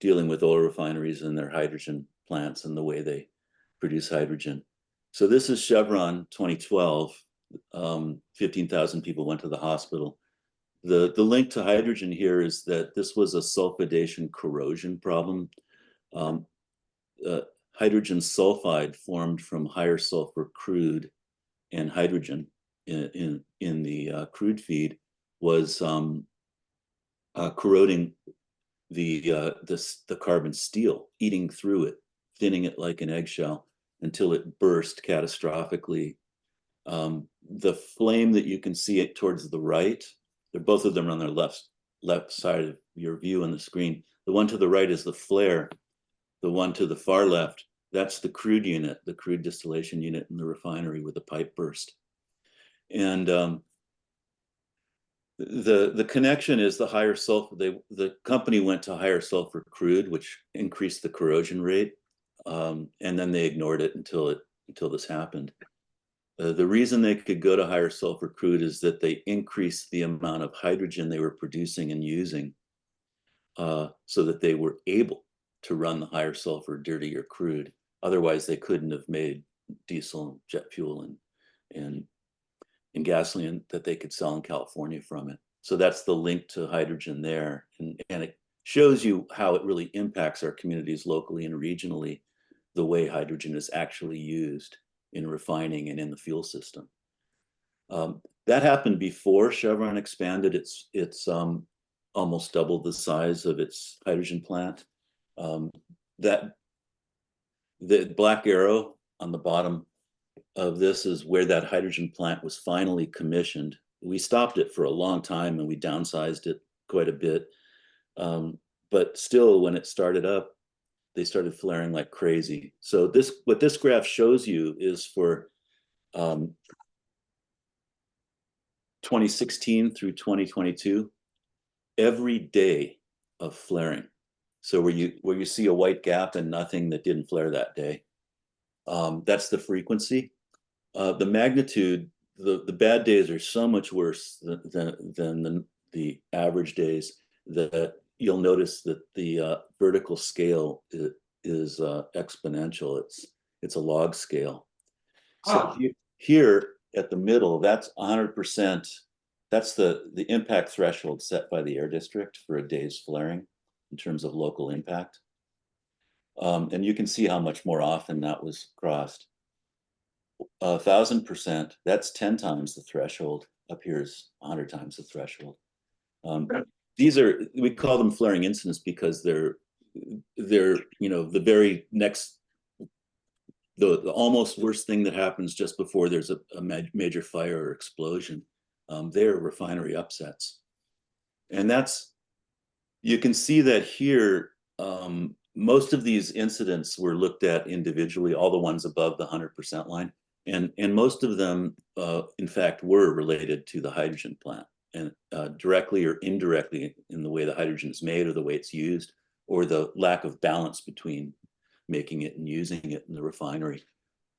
dealing with oil refineries and their hydrogen plants and the way they produce hydrogen. So this is Chevron 2012. 15,000 people went to the hospital. The link to hydrogen here is that this was a sulfidation corrosion problem. Hydrogen sulfide formed from higher sulfur crude, and hydrogen in the crude feed was corroding the carbon steel, eating through it, thinning it like an eggshell until it burst catastrophically. The flame that you can see it towards the right, they're both of them on their left side of your view on the screen. The one to the right is the flare. The one to the far left, that's the crude unit, the crude distillation unit in the refinery with the pipe burst. And the connection is the higher sulfur. The company went to higher sulfur crude, which increased the corrosion rate, and then they ignored it until this happened. The reason they could go to higher sulfur crude is that they increased the amount of hydrogen they were producing and using, so that they were able to run the higher sulfur, dirtier crude. Otherwise, they couldn't have made diesel and jet fuel and gasoline that they could sell in California from it. So that's the link to hydrogen there. And it shows you how it really impacts our communities locally and regionally, the way hydrogen is actually used in refining and in the fuel system. That happened before Chevron expanded its almost doubled the size of its hydrogen plant. That the black arrow on the bottom of this is where that hydrogen plant was finally commissioned. We stopped it for a long time and we downsized it quite a bit. But still, when it started up, they started flaring like crazy. So what this graph shows you is for 2016 through 2022, every day of flaring. So where you see a white gap and nothing that didn't flare that day, that's the frequency. The magnitude, the bad days are so much worse than the average days that you'll notice that the vertical scale is exponential. It's a log scale. So here at the middle, that's 100%. That's the impact threshold set by the air district for a day's flaring in terms of local impact. And you can see how much more often that was crossed. 1,000%, that's 10 times the threshold. Up here is 100 times the threshold. We call them flaring incidents because they're the very next, the almost worst thing that happens just before there's a major fire or explosion. They're refinery upsets. And you can see that here, most of these incidents were looked at individually, all the ones above the 100% line. And most of them, in fact, were related to the hydrogen plant, and directly or indirectly in the way the hydrogen is made or the way it's used, or the lack of balance between making it and using it in the refinery.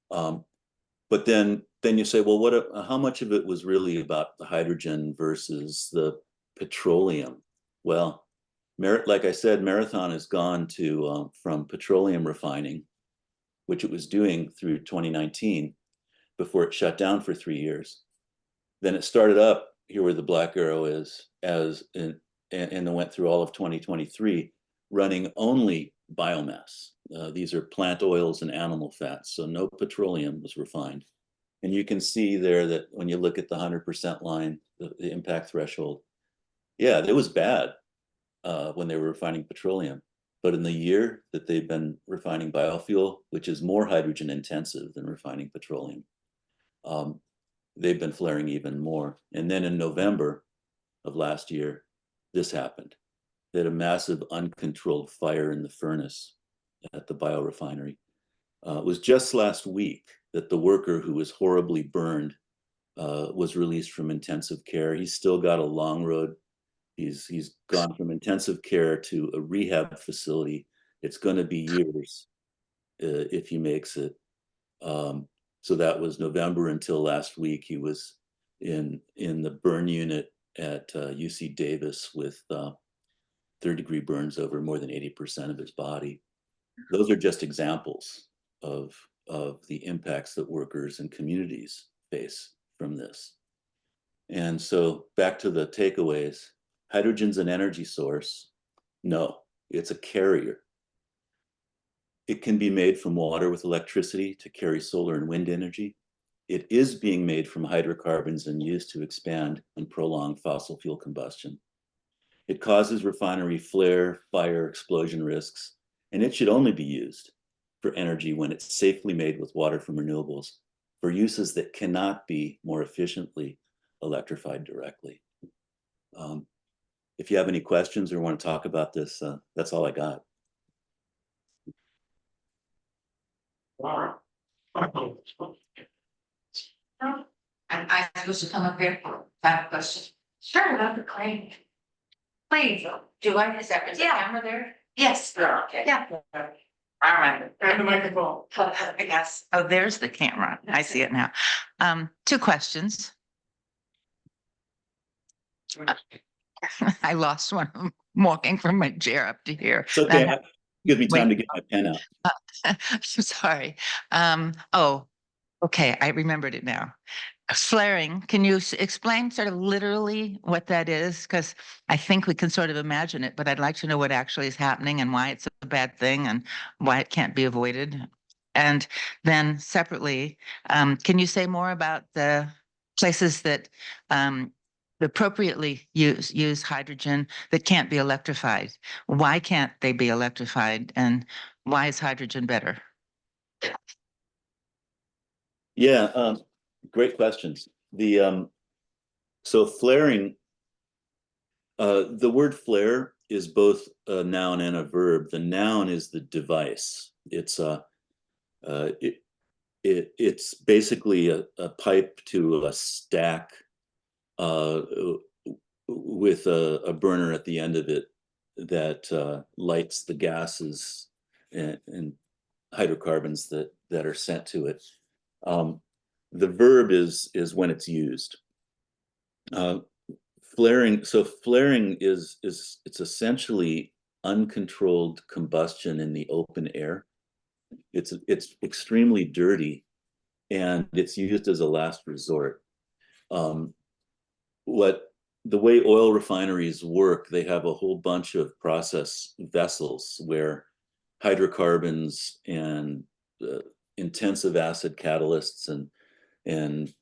But then you say, well, how much of it was really about the hydrogen versus the petroleum? Well, like I said, Marathon has gone to from petroleum refining, which it was doing through 2019 before it shut down for 3 years. Then it started up here where the black arrow is, and then went through all of 2023 running only biomass. These are plant oils and animal fats, so no petroleum was refined. And you can see there that when you look at the 100% line, the impact threshold, yeah, it was bad when they were refining petroleum. But in the year that they've been refining biofuel, which is more hydrogen intensive than refining petroleum, they've been flaring even more. And then in November of last year, this happened. They had a massive uncontrolled fire in the furnace at the biorefinery. It was just last week that the worker who was horribly burned was released from intensive care. He's still got a long road He's gone from intensive care to a rehab facility. It's going to be years if he makes it. So that was November until last week. He was in the burn unit at UC Davis with third-degree burns over more than 80% of his body. Those are just examples of the impacts that workers and communities face from this. And so back to the takeaways. Hydrogen's an energy source. No, it's a carrier. It can be made from water with electricity to carry solar and wind energy. It is being made from hydrocarbons and used to expand and prolong fossil fuel combustion. It causes refinery flare, fire, explosion risks, and it should only be used for energy when it's safely made with water from renewables for uses that cannot be more efficiently electrified directly. If you have any questions or want to talk about this, that's all I got. Wow. I supposed to come up here for that question? Sure, that'd be great. Please, do I, is that, is the camera there? Yes. Okay. Yeah. All right. And the microphone. I guess. Oh, there's the camera. I see it now. Two questions. I lost one of them walking from my chair up to here. It's okay. Give me time to get my pen out. I'm sorry. Oh, okay. I remembered it now. Flaring, can you explain sort of literally what that is? Because I think we can sort of imagine it, but I'd like to know what actually is happening and why it's a bad thing and why it can't be avoided. And then separately, can you say more about the places that appropriately use hydrogen that can't be electrified? Why can't they be electrified? And why is hydrogen better? Yeah, great questions. So flaring, the word flare is both a noun and a verb. The noun is the device. It's it's basically a pipe to a stack with a burner at the end of it that lights the gases and hydrocarbons that are sent to it. The verb is when it's used. Flaring. So flaring is it's essentially uncontrolled combustion in the open air. It's extremely dirty, and it's used as a last resort. The way oil refineries work, they have a whole bunch of process vessels where hydrocarbons and intensive acid catalysts and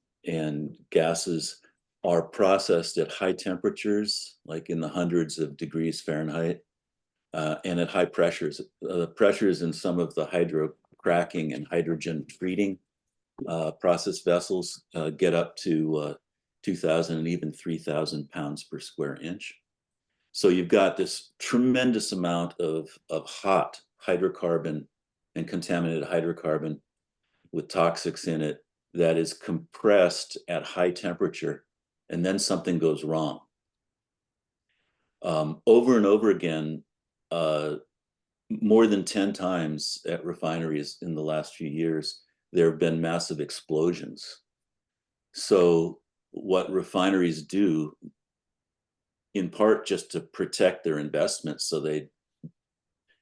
gases are processed at high temperatures, like in the hundreds of degrees Fahrenheit, and at high pressures. The pressures in some of the hydrocracking and hydrogen treating process vessels get up to 2,000 and even 3,000 pounds per square inch. So you've got this tremendous amount of hot hydrocarbon and contaminated hydrocarbon with toxics in it that is compressed at high temperature, and then something goes wrong. Over and over again, more than 10 times at refineries in the last few years, there have been massive explosions. So what refineries do, in part just to protect their investments so they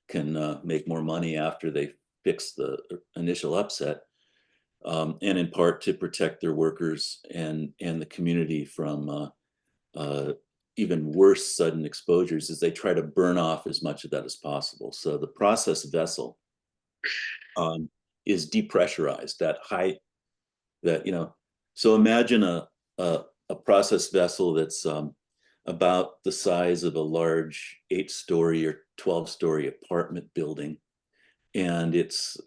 can make more money after they fix the initial upset, and in part to protect their workers and the community from even worse sudden exposures, is they try to burn off as much of that as possible. So the process vessel is depressurized at height that, so imagine a process vessel that's about the size of a large 8-story or 12-story apartment building. And it's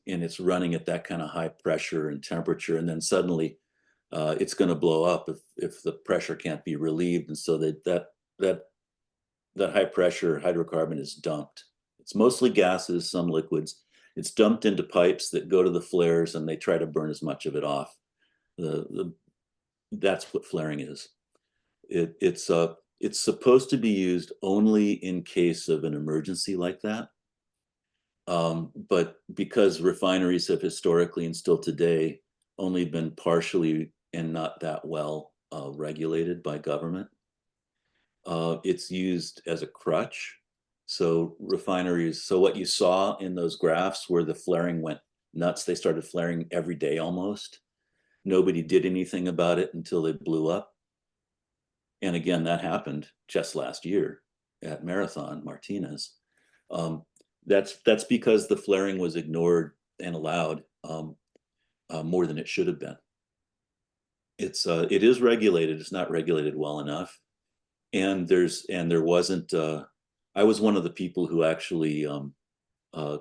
running at that kind of high pressure and temperature, and then suddenly it's going to blow up if the pressure can't be relieved, and so that high pressure hydrocarbon is dumped. It's mostly gases, some liquids. It's dumped into pipes that go to the flares, and they try to burn as much of it off. That's what flaring is. It's it's supposed to be used only in case of an emergency like that. But because refineries have historically and still today only been partially and not that well regulated by government, it's used as a crutch. So refineries, so what you saw in those graphs where the flaring went nuts, they started flaring every day almost. Nobody did anything about it until they blew up. And again, that happened just last year at Marathon Martinez. That's because the flaring was ignored and allowed more than it should have been. It is regulated. It's not regulated well enough, and there wasn't. I was one of the people who actually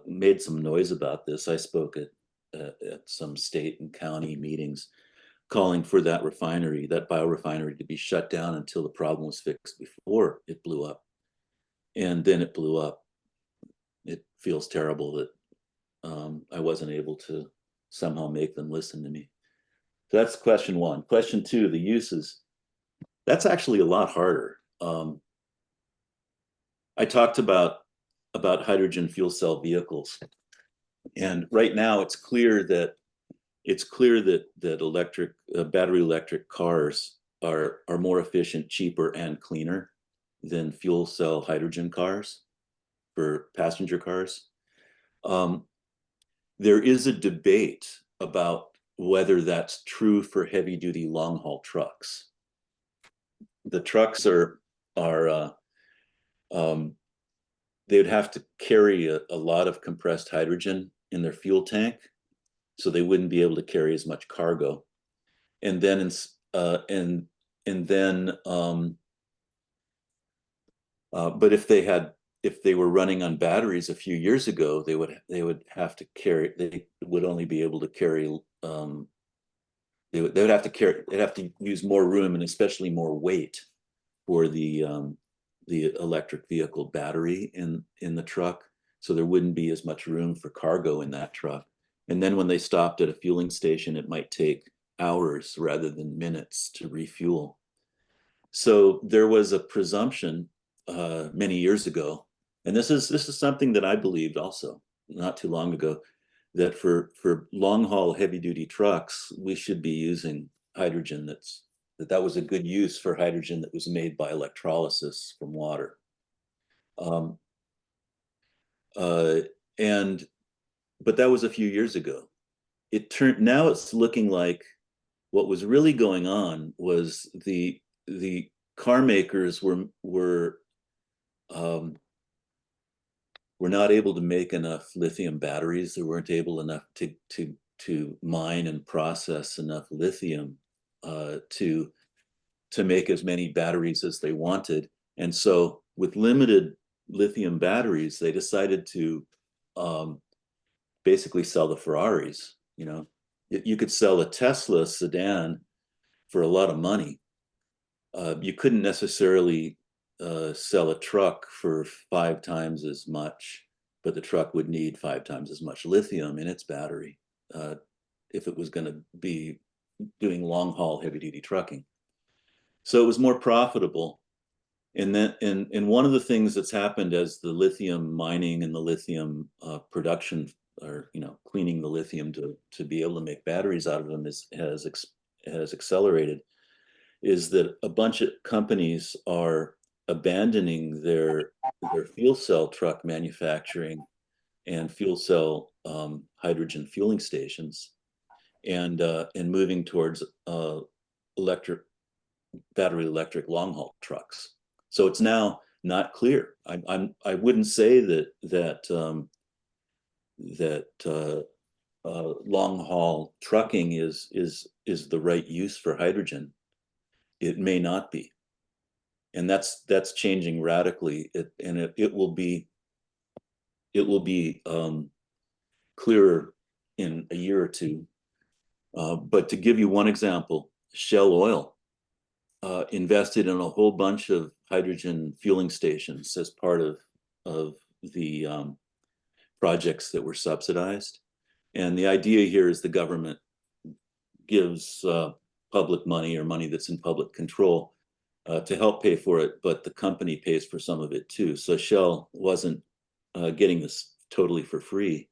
made some noise about this. I spoke at some state and county meetings, calling for that refinery, that biorefinery, to be shut down until the problem was fixed before it blew up, and then it blew up. It feels terrible that I wasn't able to somehow make them listen to me. So that's question one. Question two, the uses. That's actually a lot harder. I talked about hydrogen fuel cell vehicles, and right now it's clear that electric battery electric cars are more efficient, cheaper, and cleaner than fuel cell hydrogen cars for passenger cars. There is a debate about whether that's true for heavy duty long haul trucks. The trucks they would have to carry a lot of compressed hydrogen in their fuel tank, so they wouldn't be able to carry as much cargo. And then but if they were running on batteries a few years ago, they would have to carry. They would only be able to carry. They'd have to use more room and especially more weight for the electric vehicle battery in the truck. So there wouldn't be as much room for cargo in that truck. And then when they stopped at a fueling station, it might take hours rather than minutes to refuel. So there was a presumption many years ago, and this is something that I believed also not too long ago, that for long haul heavy duty trucks, we should be using hydrogen. That was a good use for hydrogen that was made by electrolysis from water. But that was a few years ago. Now it's looking like what was really going on was the car makers were not able to make enough lithium batteries. They weren't able enough to mine and process enough lithium to make as many batteries as they wanted. And so with limited lithium batteries, they decided to basically sell the Ferraris. You know, you could sell a Tesla sedan for a lot of money. You couldn't necessarily sell a truck for 5 times as much, but the truck would need 5 times as much lithium in its battery if it was going to be doing long haul heavy duty trucking. So it was more profitable. And then, and one of the things that's happened as the lithium mining and the lithium production, or cleaning the lithium to be able to make batteries out of them has accelerated, is that a bunch of companies are abandoning their fuel cell truck manufacturing and fuel cell hydrogen fueling stations, and moving towards battery electric long haul trucks. So it's now not clear. I wouldn't say that long haul trucking is the right use for hydrogen. It may not be, and that's changing radically. It will be clearer in a year or two. But to give you one example, Shell Oil invested in a whole bunch of hydrogen fueling stations as part of the projects that were subsidized. And the idea here is the government gives public money, or money that's in public control, to help pay for it, but the company pays for some of it too. So Shell wasn't getting this totally for free,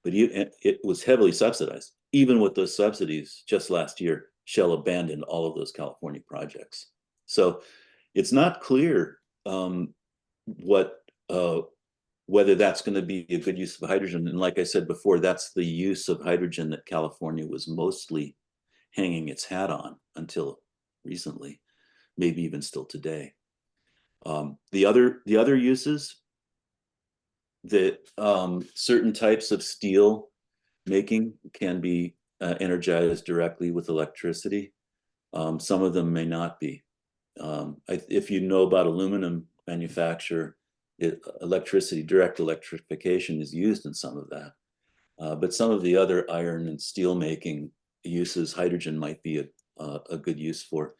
but it was heavily subsidized. Even with those subsidies, just last year, Shell abandoned all of those California projects. So it's not clear whether that's going to be a good use of hydrogen. And like I said before, that's the use of hydrogen that California was mostly hanging its hat on until recently, maybe even still today. The other uses that certain types of steel making can be energized directly with electricity. Some of them may not be. If you know about aluminum manufacture, direct electrification is used in some of that. But some of the other iron and steel making uses, hydrogen might be a good use for.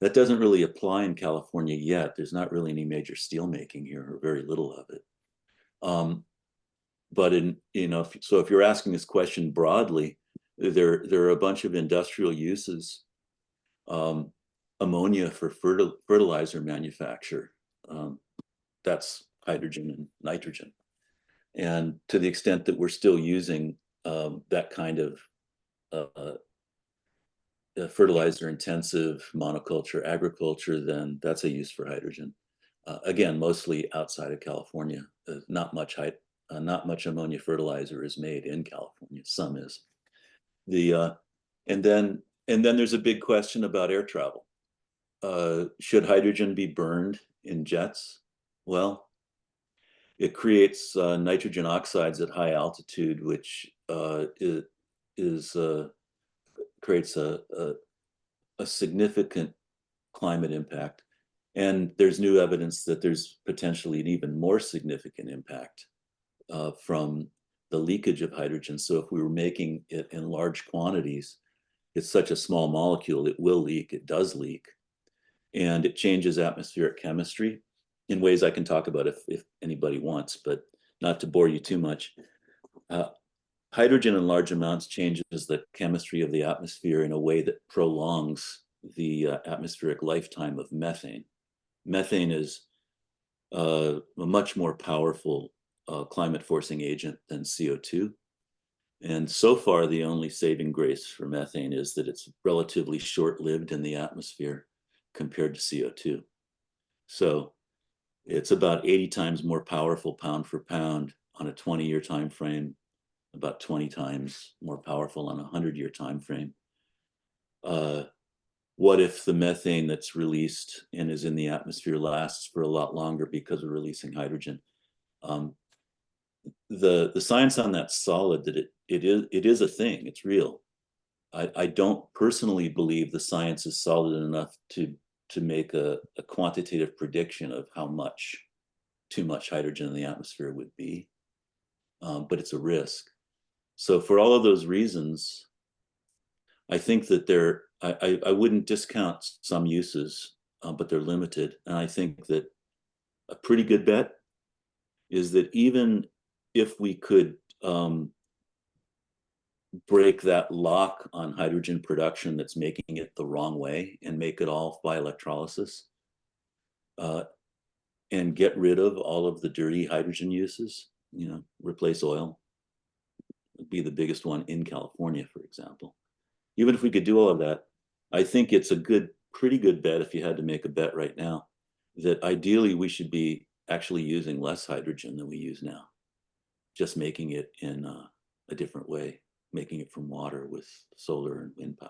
That doesn't really apply in California yet. There's not really any major steel making here, or very little of it. But if you're asking this question broadly, there are a bunch of industrial uses. Ammonia for fertilizer manufacture, that's hydrogen and nitrogen. And to the extent that we're still using that kind of fertilizer intensive monoculture agriculture, then that's a use for hydrogen. Again, mostly outside of California. Not much ammonia fertilizer is made in California. Some is. And then there's a big question about air travel. Should hydrogen be burned in jets? Well, it creates nitrogen oxides at high altitude, which creates a significant climate impact. And there's new evidence that there's potentially an even more significant impact from the leakage of hydrogen. So if we were making it in large quantities, it's such a small molecule, it will leak, it does leak. And it changes atmospheric chemistry in ways I can talk about if anybody wants, but not to bore you too much. Hydrogen in large amounts changes the chemistry of the atmosphere in a way that prolongs the atmospheric lifetime of methane. Methane is a much more powerful climate forcing agent than CO2. And so far, the only saving grace for methane is that it's relatively short-lived in the atmosphere compared to CO2. So it's about 80 times more powerful pound for pound on a 20-year time frame, about 20 times more powerful on a 100-year time frame. What if the methane that's released and is in the atmosphere lasts for a lot longer because of releasing hydrogen? The science on that's solid, that it is a thing, it's real. I don't personally believe the science is solid enough to make a quantitative prediction of how much too much hydrogen in the atmosphere would be, but it's a risk. So for all of those reasons, I think that I wouldn't discount some uses, but they're limited. And I think that a pretty good bet is that even if we could break that lock on hydrogen production that's making it the wrong way and make it all by electrolysis, and get rid of all of the dirty hydrogen uses, replace oil, would be the biggest one in California, for example. Even if we could do all of that, I think it's a pretty good bet, if you had to make a bet right now, that ideally we should be actually using less hydrogen than we use now, just making it in a different way, making it from water with solar and wind power.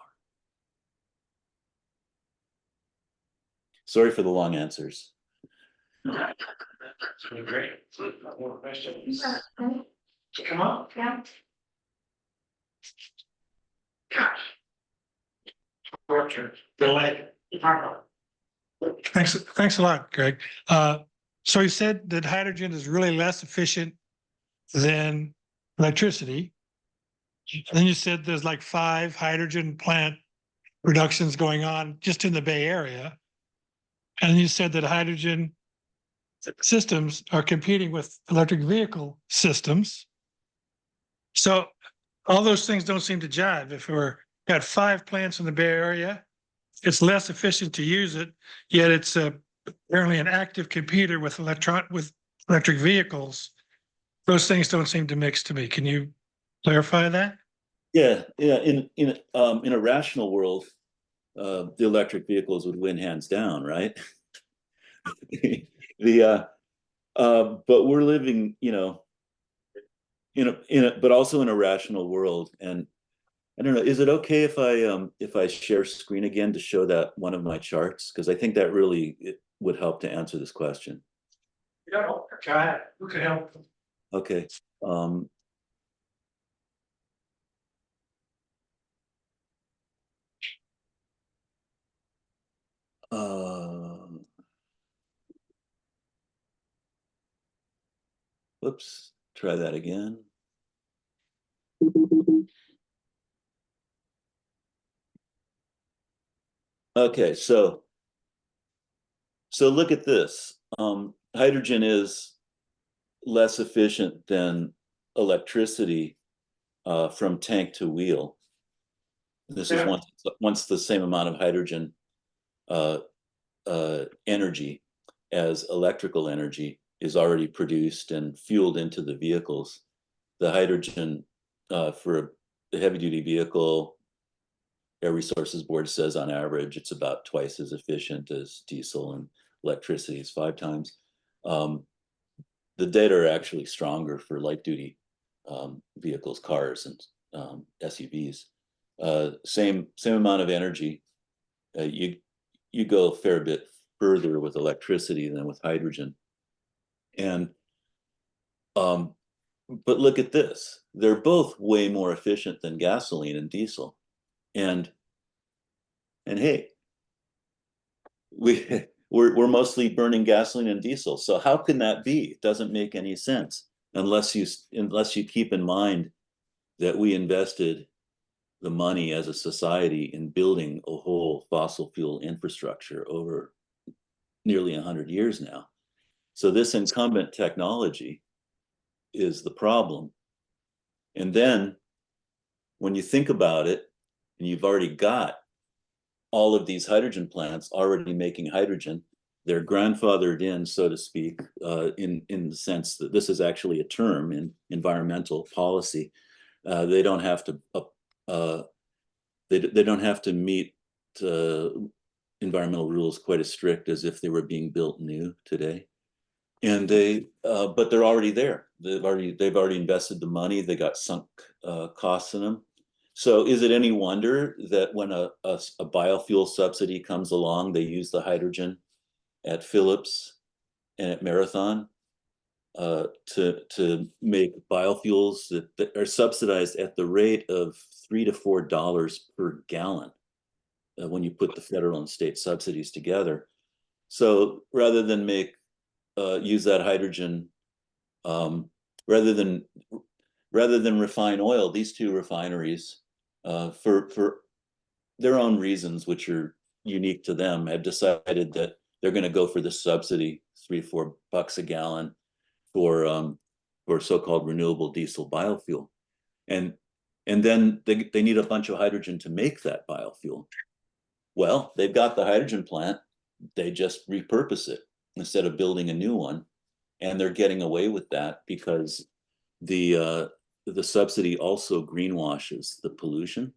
Sorry for the long answers. That's really great. More questions? Come on. Yeah. Gosh. Roger, delay. Thanks a lot, Greg. So you said that hydrogen is really less efficient than electricity. Then you said there's like 5 hydrogen plant productions going on just in the Bay Area. And you said that hydrogen systems are competing with electric vehicle systems. So all those things don't seem to jive. If we're got 5 plants in the Bay Area it's less efficient to use it, yet it's apparently an active computer with electric vehicles. Those things don't seem to mix to me. Can you clarify that? Yeah, yeah. In a rational world, the electric vehicles would win hands down, right? But we're living, but also in a rational world. And I don't know, is it okay if I share screen again to show that one of my charts? Because I think that really it would help to answer this question. Yeah, okay. Who can help? Okay. Um, whoops, try that again. Okay, so look at this. Hydrogen is less efficient than electricity from tank to wheel. This is once the same amount of hydrogen energy as electrical energy is already produced and fueled into the vehicles. The hydrogen for the heavy duty vehicle, Air Resources Board says on average it's about twice as efficient as diesel, and electricity is 5 times. The data are actually stronger for light duty vehicles, cars, and SUVs. Same amount of energy. You go a fair bit further with electricity than with hydrogen. And but look at this. They're both way more efficient than gasoline and diesel. And hey, we're mostly burning gasoline and diesel. So how can that be? It doesn't make any sense unless you keep in mind that we invested the money as a society in building a whole fossil fuel infrastructure over nearly 100 years now. So this incumbent technology is the problem. And then when you think about it, and you've already got all of these hydrogen plants already making hydrogen, they're grandfathered in, so to speak, in the sense that this is actually a term in environmental policy. They don't have to they don't have to meet environmental rules quite as strict as if they were being built new today. And but they're already there. They've already invested the money. They got sunk costs in them. So is it any wonder that when a biofuel subsidy comes along, they use the hydrogen at Phillips and at Marathon to make biofuels that are subsidized at the rate of $3 to $4 per gallon when you put the federal and state subsidies together. So rather than use that hydrogen, rather than refine oil, these two refineries, for their own reasons, which are unique to them, have decided that they're going to go for the subsidy, $3-4 a gallon for so-called renewable diesel biofuel, and then they need a bunch of hydrogen to make that biofuel. Well, they've got the hydrogen plant, they just repurpose it instead of building a new one, and they're getting away with that because the subsidy also greenwashes the pollution.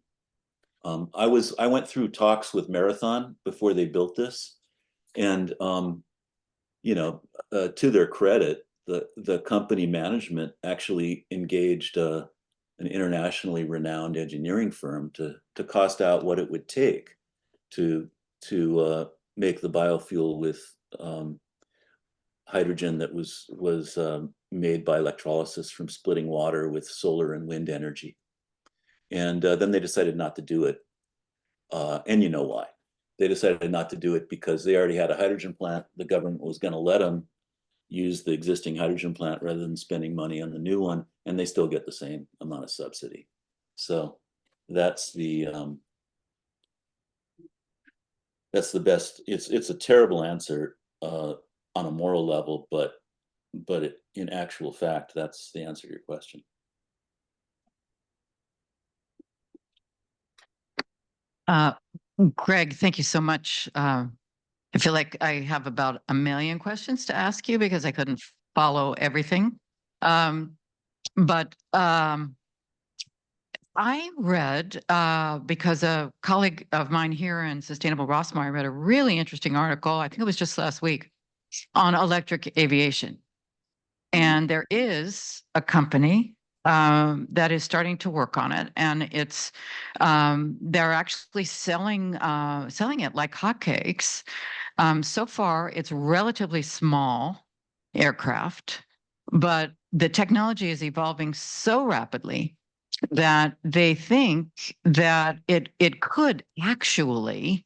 I went through talks with Marathon before they built this, and to their credit, the company management actually engaged an internationally renowned engineering firm to cost out what it would take to make the biofuel with hydrogen that was made by electrolysis from splitting water with solar and wind energy. And then they decided not to do it. And you know why? They decided not to do it because they already had a hydrogen plant. The government was going to let them use the existing hydrogen plant rather than spending money on the new one, and they still get the same amount of subsidy. So that's the best. It's a terrible answer on a moral level, but in actual fact, that's the answer to your question. Greg, thank you so much. I feel like I have about a million questions to ask you because I couldn't follow everything. But I read, because a colleague of mine here in Sustainable Rossmoor, I read a really interesting article, I think it was just last week, on electric aviation. And there is a company that is starting to work on it, and it's they're actually selling it like hotcakes. So far, it's relatively small aircraft, but the technology is evolving so rapidly that they think that it could actually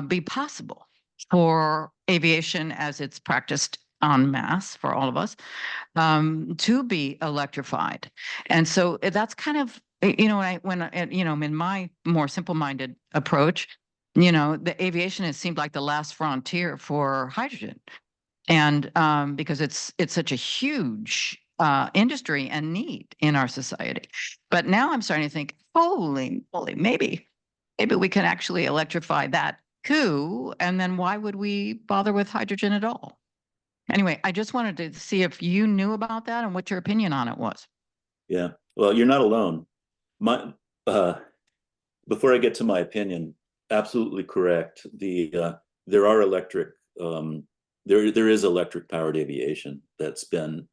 be possible for aviation as it's practiced en masse for all of us to be electrified. And so that's kind of, in my more simple-minded approach, the aviation has seemed like the last frontier for hydrogen. And because it's such a huge industry and need in our society. But now I'm starting to think, holy moly, maybe we can actually electrify that too. And then why would we bother with hydrogen at all? Anyway, I just wanted to see if you knew about that and what your opinion on it was. Yeah, well, you're not alone. My before I get to my opinion, absolutely correct. There are electric there is electric powered aviation that's been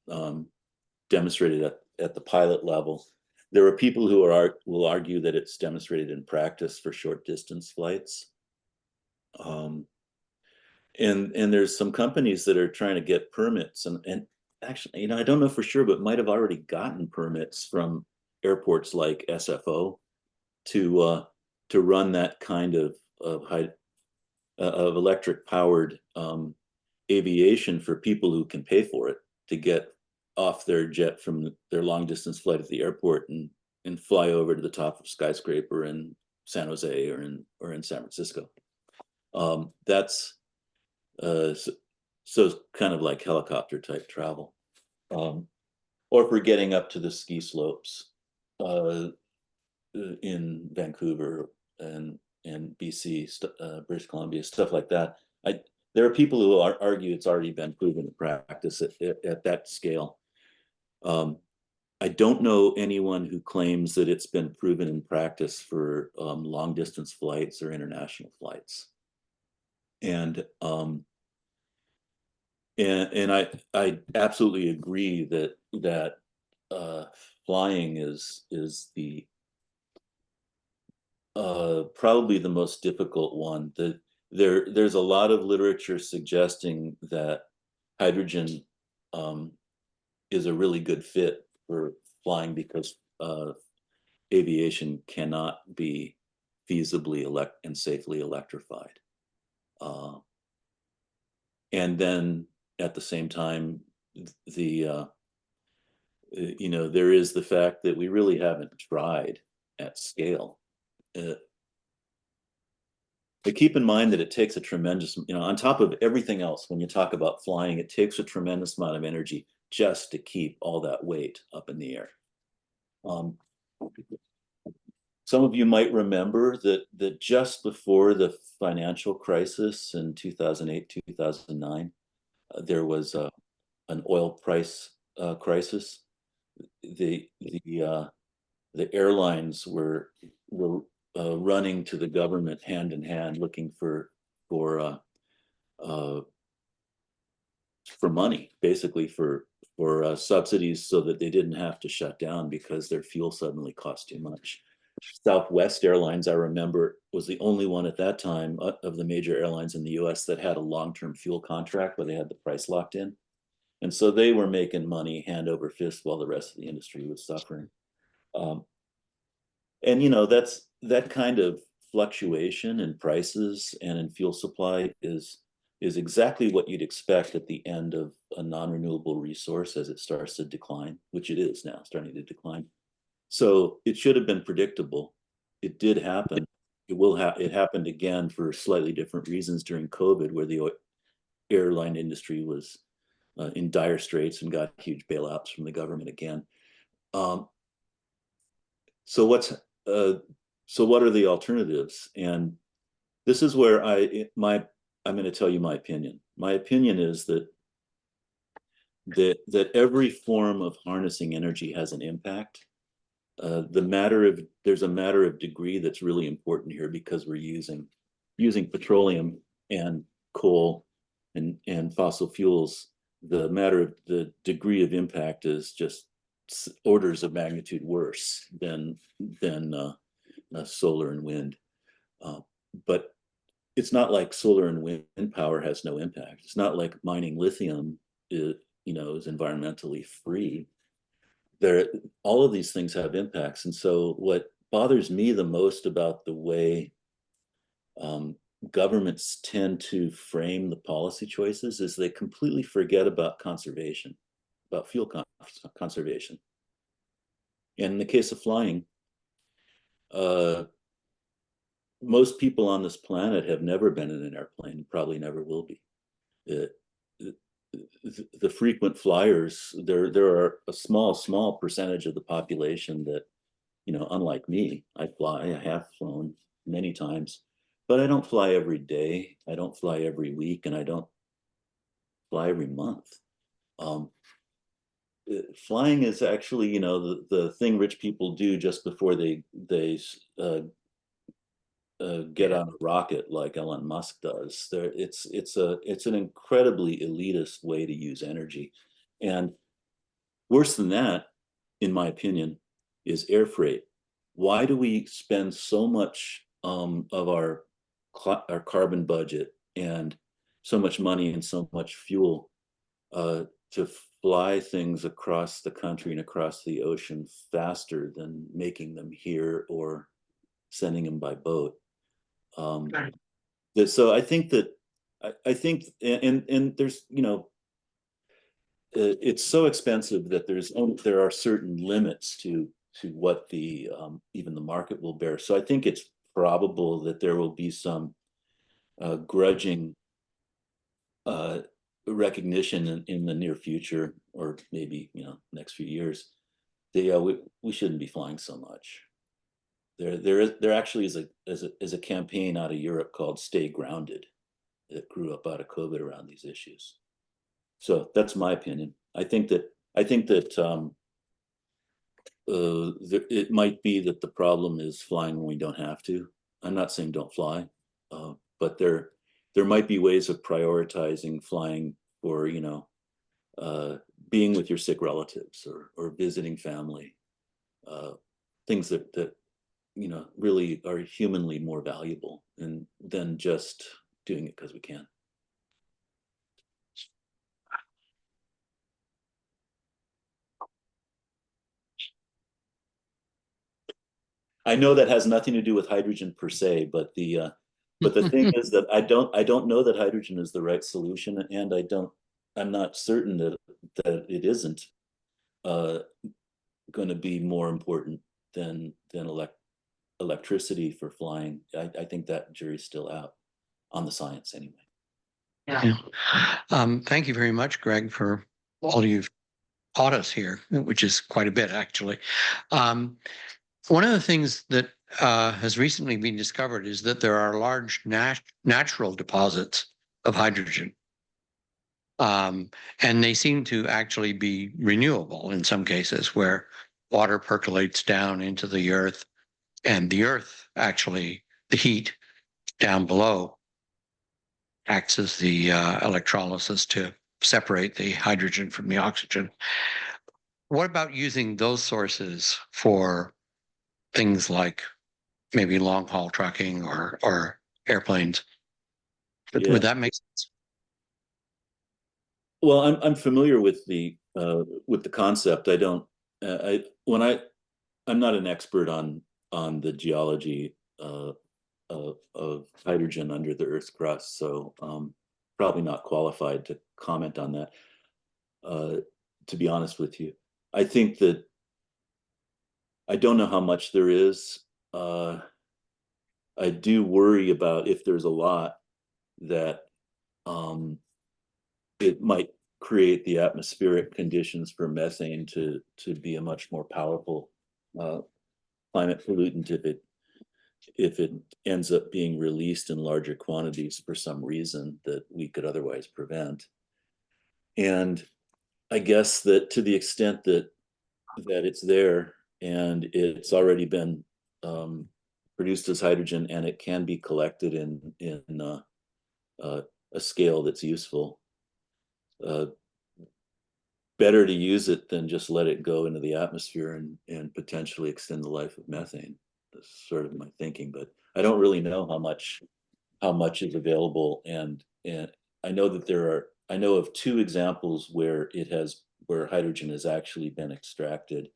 demonstrated at the pilot level. There are people who will argue that it's demonstrated in practice for short distance flights. And there's some companies that are trying to get permits, and actually, I don't know for sure, but might have already gotten permits from airports like SFO to run that kind of electric powered aviation for people who can pay for it, to get off their jet from their long distance flight at the airport and fly over to the top of a skyscraper in San Jose or in San Francisco. That's so kind of like helicopter type travel, or for getting up to the ski slopes in Vancouver and BC, British Columbia, stuff like that. There are people who argue it's already been proven in practice at that scale. I don't know anyone who claims that it's been proven in practice for long distance flights or international flights. And I absolutely agree that flying is the probably the most difficult one. There's a lot of literature suggesting that hydrogen is a really good fit for flying because aviation cannot be feasibly and safely electrified. And then at the same time, there is the fact that we really haven't tried at scale. But keep in mind that it takes a tremendous, on top of everything else, when you talk about flying, it takes a tremendous amount of energy just to keep all that weight up in the air. Some of you might remember that just before the financial crisis in 2008, 2009, there was an oil price crisis. The airlines were running to the government hand in hand, looking for money, basically for subsidies, so that they didn't have to shut down because their fuel suddenly cost too much. Southwest Airlines, I remember, was the only one at that time of the major airlines in the US that had a long-term fuel contract where they had the price locked in. And so they were making money hand over fist while the rest of the industry was suffering. And that's that kind of fluctuation in prices and in fuel supply is exactly what you'd expect at the end of a non-renewable resource as it starts to decline, which it is now starting to decline. So it should have been predictable. It did happen. It happened again for slightly different reasons during COVID, where the airline industry was in dire straits and got huge bailouts from the government again. So what are the alternatives? And this is where I'm going to tell you my opinion. My opinion is that every form of harnessing energy has an impact. There's a matter of degree that's really important here, because we're using petroleum and coal and fossil fuels. The degree of impact is just orders of magnitude worse than solar and wind. But it's not like solar and wind power has no impact. It's not like mining lithium is environmentally free. All of these things have impacts. And so what bothers me the most about the way governments tend to frame the policy choices is they completely forget about conservation, about fuel conservation. And in the case of flying, most people on this planet have never been in an airplane, probably never will be. The frequent flyers, there are a small percentage of the population that, unlike me, I have flown many times, but I don't fly every day. I don't fly every week, and I don't fly every month. Flying is actually, the thing rich people do just before they get on a rocket like Elon Musk does. It's an incredibly elitist way to use energy. And worse than that, in my opinion, is air freight. Why do we spend so much of our carbon budget and so much money and so much fuel to fly things across the country and across the ocean faster than making them here or sending them by boat? So I think and there's, it's so expensive that there are certain limits to what even the market will bear. So I think it's probable that there will be some grudging recognition in the near future, or maybe next few years. We shouldn't be flying so much. There actually is a campaign out of Europe called "Stay Grounded" that grew up out of COVID around these issues. So that's my opinion. I think that it might be that the problem is flying when we don't have to. I'm not saying don't fly, but there might be ways of prioritizing flying for being with your sick relatives or visiting family, things that really are humanly more valuable than just doing it because we can. I know that has nothing to do with hydrogen per se, but the thing is that I don't know that hydrogen is the right solution, and I'm not certain that it isn't going to be more important than electricity for flying. I think that jury's still out on the science anyway. Yeah. Thank you very much, Greg, for all you've taught us here, which is quite a bit, actually. One of the things that has recently been discovered is that there are large natural deposits of hydrogen. And they seem to actually be renewable in some cases, where water percolates down into the earth, and the earth actually, the heat down below, acts as the electrolysis to separate the hydrogen from the oxygen. What about using those sources for things like maybe long haul trucking or airplanes? Yeah. Would that make sense? Well, I'm familiar with the concept. I'm not an expert on the geology of hydrogen under the Earth's crust, so probably not qualified to comment on that. To be honest with you, I think that I don't know how much there is. I do worry about if there's a lot that it might create the atmospheric conditions for methane to be a much more powerful climate pollutant if it ends up being released in larger quantities for some reason that we could otherwise prevent. And I guess that to the extent that it's there and it's already been produced as hydrogen and it can be collected in a scale that's useful, better to use it than just let it go into the atmosphere and potentially extend the life of methane. That's sort of my thinking, but I don't really know how much is available. And I know that I know of 2 examples where hydrogen has actually been extracted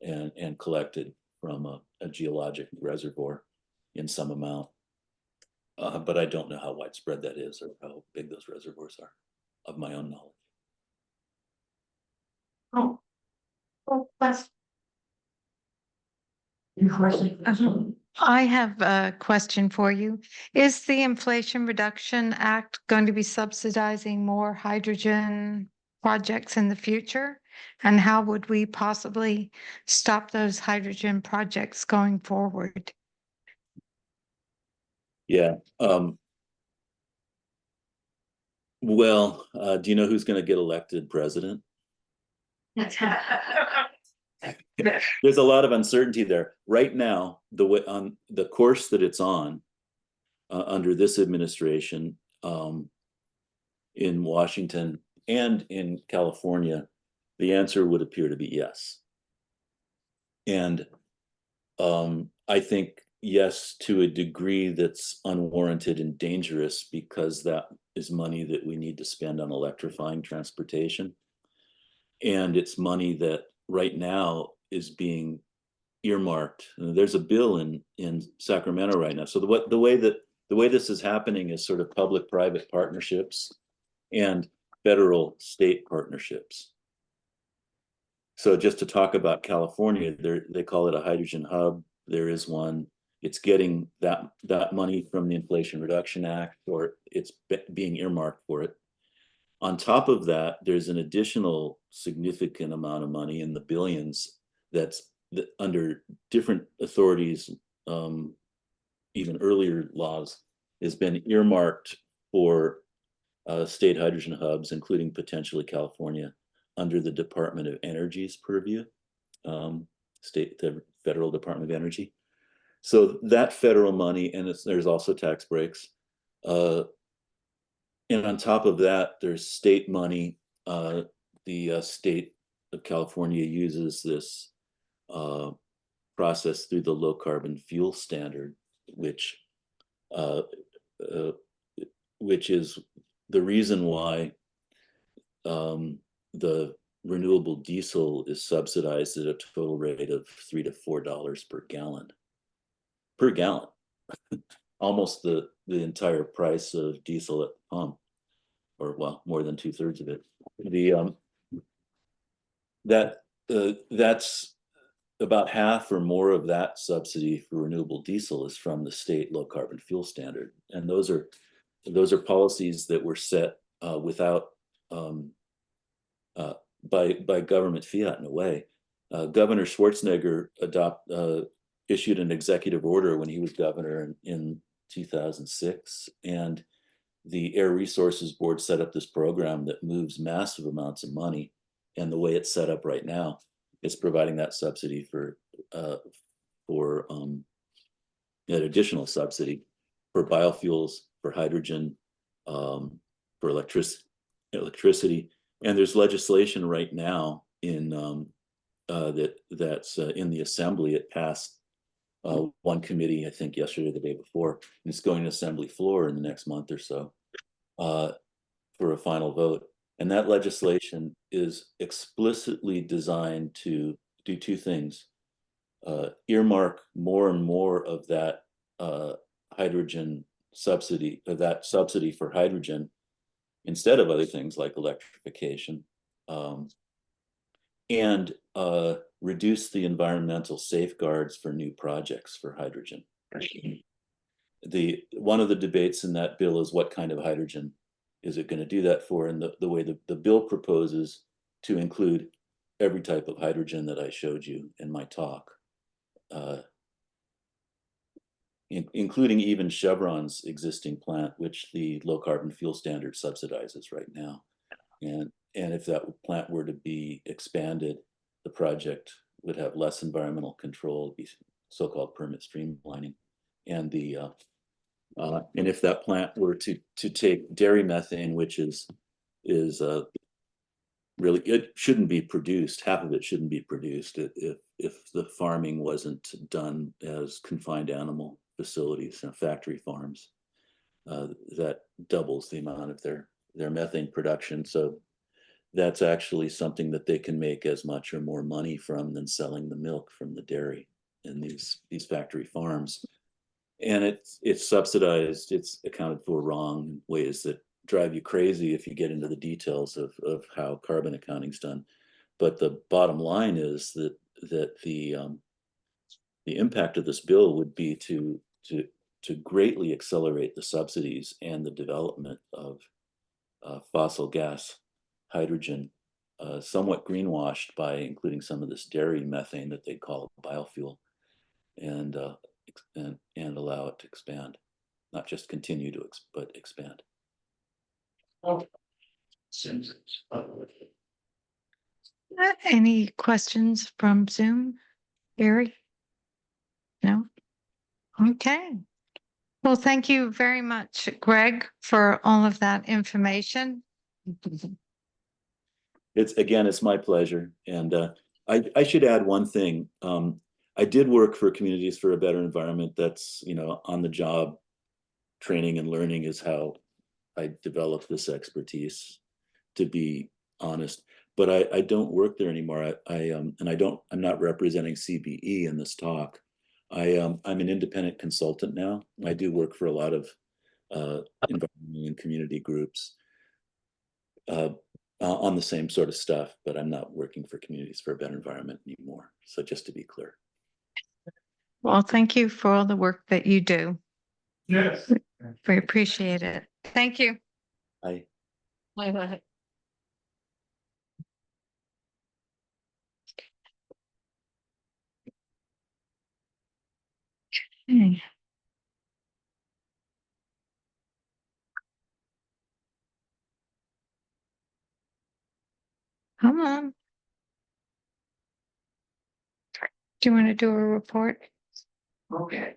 and collected from a geologic reservoir in some amount. But I don't know how widespread that is or how big those reservoirs are, of my own knowledge. Oh. Oh, that's. I have a question for you. Is the Inflation Reduction Act going to be subsidizing more hydrogen projects in the future? And how would we possibly stop those hydrogen projects going forward? Yeah. Well, do you know who's going to get elected president? There's a lot of uncertainty there right now. On the course that it's on under this administration in Washington and in California, the answer would appear to be yes. And I think yes, to a degree that's unwarranted and dangerous, because that is money that we need to spend on electrifying transportation. And it's money that right now is being earmarked. There's a bill in Sacramento right now. So the way this is happening is sort of public-private partnerships and federal-state partnerships. So just to talk about California, they call it a hydrogen hub. There is one. It's getting that money from the Inflation Reduction Act, or it's being earmarked for it. On top of that, there's an additional significant amount of money in the billions that's under different authorities, even earlier laws, has been earmarked for state hydrogen hubs, including potentially California, under the Department of Energy's purview, the Federal Department of Energy. So that federal money, and there's also tax breaks. And on top of that, there's state money. The state of California uses this process through the low carbon fuel standard, which is the reason why the renewable diesel is subsidized at a total rate of $3 to $4 per gallon. Almost the entire price of diesel at the pump, or well, more than 2/3 of it. That's about half or more of that subsidy for renewable diesel is from the state low carbon fuel standard, and those are policies that were set without by government fiat in a way. Governor Schwarzenegger issued an executive order when he was governor in 2006, and the Air Resources Board set up this program that moves massive amounts of money. And the way it's set up right now, it's providing that subsidy for an additional subsidy for biofuels, for hydrogen, for electricity. And there's legislation right now that's in the assembly. It passed one committee, I think yesterday or the day before, and it's going to assembly floor in the next month or so for a final vote. And that legislation is explicitly designed to do 2 things: earmark more and more of that hydrogen subsidy, that subsidy for hydrogen, instead of other things like electrification, and reduce the environmental safeguards for new projects for hydrogen. One of the debates in that bill is what kind of hydrogen is it going to do that for? And the way the bill proposes to include every type of hydrogen that I showed you in my talk. including even Chevron's existing plant, which the low carbon fuel standard subsidizes right now. And if that plant were to be expanded, the project would have less environmental control, be so-called permit streamlining. And and if that plant were to take dairy methane, which is really, it shouldn't be produced. Half of it shouldn't be produced if the farming wasn't done as confined animal facilities and factory farms. That doubles the amount of their methane production. So that's actually something that they can make as much or more money from than selling the milk from the dairy in these factory farms. And it's subsidized, it's accounted for wrong in ways that drive you crazy if you get into the details of how carbon accounting is done. But the bottom line is that the impact of this bill would be to greatly accelerate the subsidies and the development of fossil gas hydrogen, somewhat greenwashed by including some of this dairy methane that they call biofuel, and allow it to expand, not just continue to but expand. Any questions from Zoom, Gary? No? Okay. Well, thank you very much, Greg, for all of that information. It's my pleasure. And I should add one thing. I did work for Communities for a Better Environment. That's, on the job training and learning is how I developed this expertise, to be honest. But I don't work there anymore. I'm not representing CBE in this talk. I'm an independent consultant now. I do work for a lot of environmental and community groups on the same sort of stuff, but I'm not working for Communities for a Better Environment anymore. So just to be clear. Well, thank you for all the work that you do. Yes. We appreciate it. Thank you. I Bye-bye. Okay. Come on. Do you want to do a report? Okay.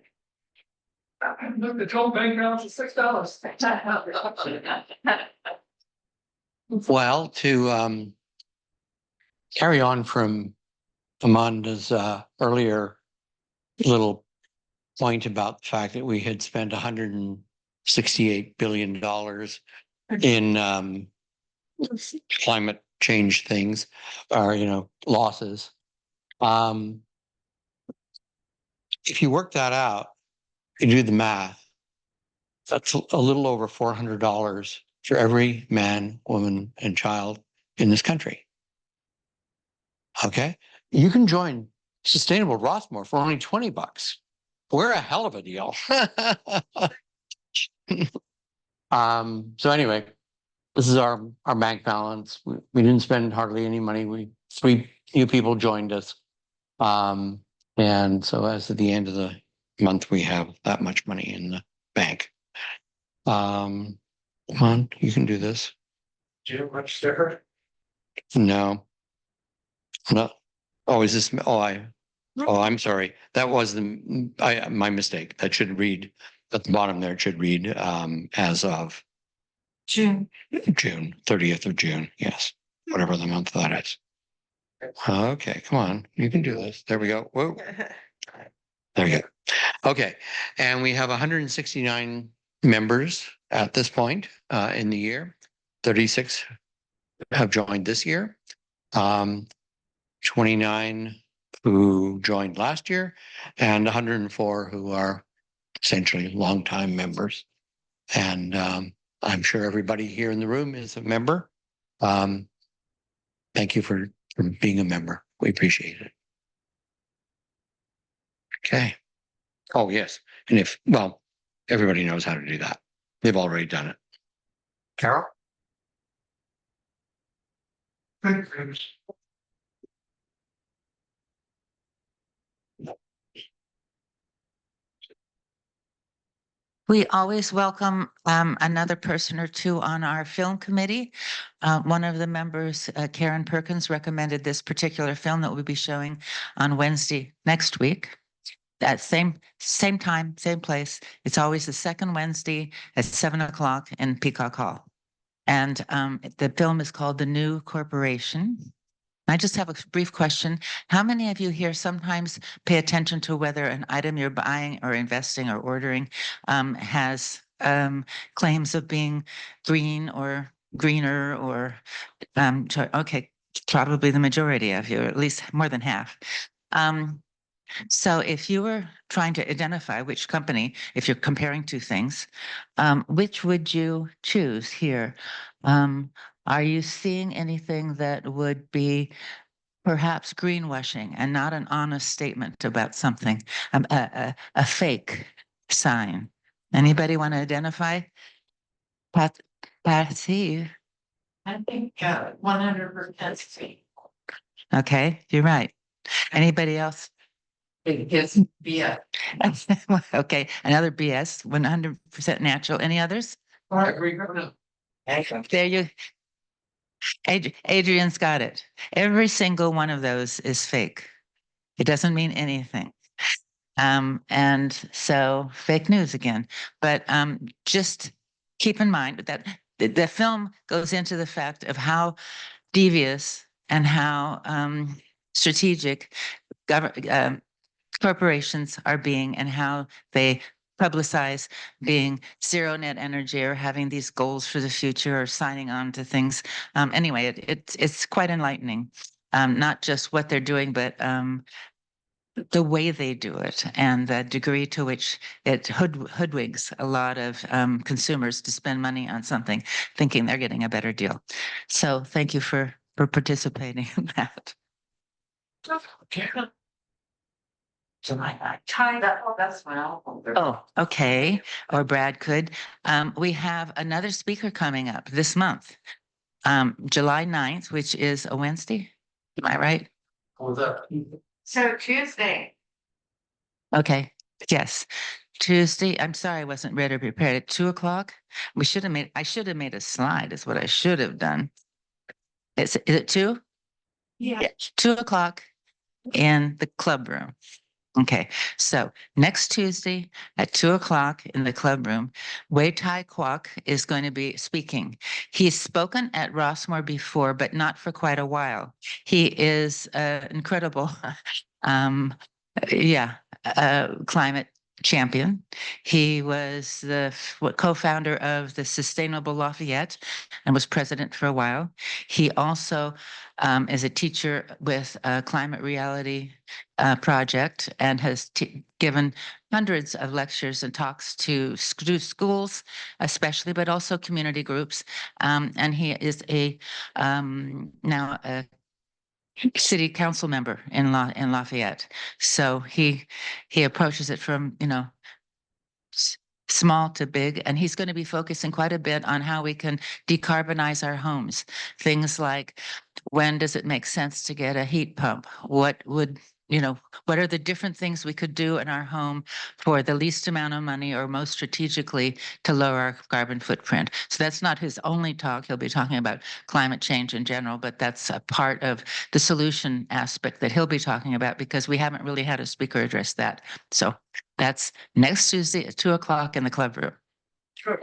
Look, the total bank balance is $6. Well, to carry on from Amanda's earlier little point about the fact that we had spent $168 billion in climate change things, or losses. If you work that out, you do the math, that's a little over $400 for every man, woman, and child in this country. Okay, you can join Sustainable Rossmoor for only $20. We're a hell of a deal. So anyway, this is our bank balance. We didn't spend hardly any money. 3 new people joined us. And so as of the end of the month, we have that much money in the bank. Come on, you can do this. Do you have much sticker? No. Oh, is this? I'm sorry. That was my mistake. That should read at the bottom there. It should read as of June 30th of June. Yes, whatever the month that is. Okay, come on. You can do this. There we go. Whoa. There we go. Okay, and we have 169 members at this point in the year. 36 have joined this year. 29 who joined last year, and 104 who are essentially longtime members. And I'm sure everybody here in the room is a member. Thank you for being a member. We appreciate it. Okay. Oh, yes. And everybody knows how to do that. They've already done it. Carol? Thanks. We always welcome another person or two on our film committee. One of the members, Karen Perkins, recommended this particular film that we'll be showing on Wednesday next week. That same time, same place. It's always the second Wednesday at 7 o'clock in Peacock Hall. And the film is called The New Corporation. I just have a brief question. How many of you here sometimes pay attention to whether an item you're buying or investing or ordering has claims of being green or greener or, okay, probably the majority of you, or at least more than half. So if you were trying to identify which company, if you're comparing two things, which would you choose here? Are you seeing anything that would be perhaps greenwashing and not an honest statement about something, a fake sign? Anybody want to identify? Patsy? I think 100% Okay, you're right. Anybody else? it's BS. Okay, another BS, 100% natural. Any others? I agree. There you, Adrian's got it. Every single one of those is fake. It doesn't mean anything. And so fake news again. But just keep in mind that the film goes into the fact of how devious and how strategic corporations are being and how they publicize being zero net energy or having these goals for the future or signing on to things. Anyway, it's quite enlightening. Not just what they're doing, but the way they do it and the degree to which it hoodwinks a lot of consumers to spend money on something, thinking they're getting a better deal. So thank you for participating in that. July, I tied that, that's my album. Oh, okay. Or Brad could. We have another speaker coming up this month, July 9th, which is a Wednesday. Am I right? So Tuesday. Okay. Yes. Tuesday. I'm sorry I wasn't ready or prepared at 2 o'clock. I should have made a slide, is what I should have done. Is it 2? Yeah. 2 o'clock in the club room. Okay, so next Tuesday at 2 o'clock in the club room, Wei Tai Kwok is going to be speaking. He's spoken at Rossmoor before, but not for quite a while. He is incredible, climate champion. He was the co-founder of the Sustainable Lafayette and was president for a while. He also is a teacher with a Climate Reality Project and has given hundreds of lectures and talks to schools, especially, but also community groups. And he is now a city council member in Lafayette. So he approaches it from, small to big, and he's going to be focusing quite a bit on how we can decarbonize our homes. Things like, when does it make sense to get a heat pump? What are the different things we could do in our home for the least amount of money or most strategically to lower our carbon footprint? So that's not his only talk. He'll be talking about climate change in general, but that's a part of the solution aspect that he'll be talking about because we haven't really had a speaker address that. So that's next Tuesday at 2 o'clock in the club room. Sure.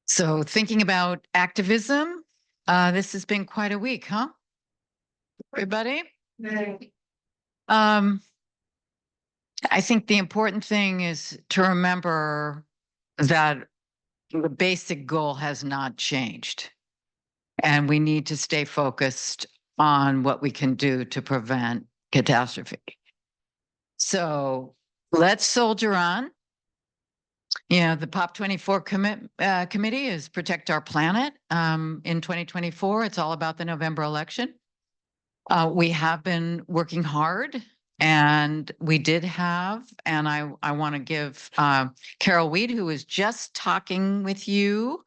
So thinking about activism, this has been quite a week, huh? Everybody? I think the important thing is to remember that the basic goal has not changed. And we need to stay focused on what we can do to prevent catastrophe. So let's soldier on. The POP24 committee is Protect Our Planet. In 2024, it's all about the November election. We have been working hard And we did have, and I want to give Carol Weed, who was just talking with you,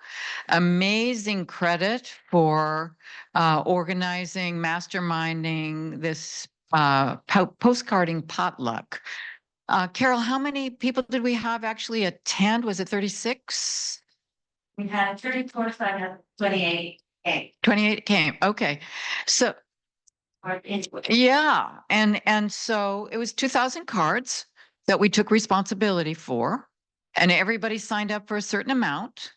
amazing credit for organizing, masterminding this postcarding potluck. Carol, how many people did we have actually attend? Was it 36? We had 34, so I had 28. 28 came. Okay. So yeah, and so it was 2,000 cards that we took responsibility for, and everybody signed up for a certain amount,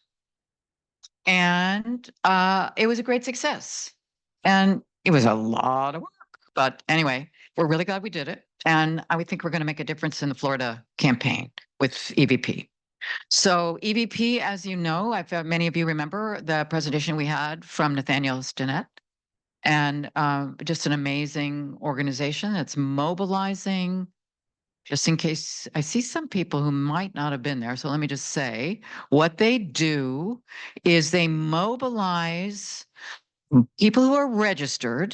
and it was a great success, and it was a lot of work, but anyway, we're really glad we did it, and I would think we're going to make a difference in the Florida campaign with EVP. So EVP, as you know, many of you remember the presentation we had from Nathaniel Stinnett. And just an amazing organization that's mobilizing. Just in case I see some people who might not have been there. So let me just say what they do is they mobilize people who are registered,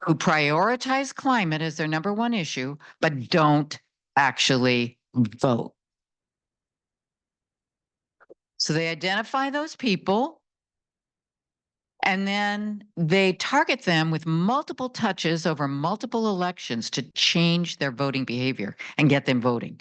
who prioritize climate as their number one issue, but don't actually vote. So they identify those people. And then they target them with multiple touches over multiple elections to change their voting behavior and get them voting.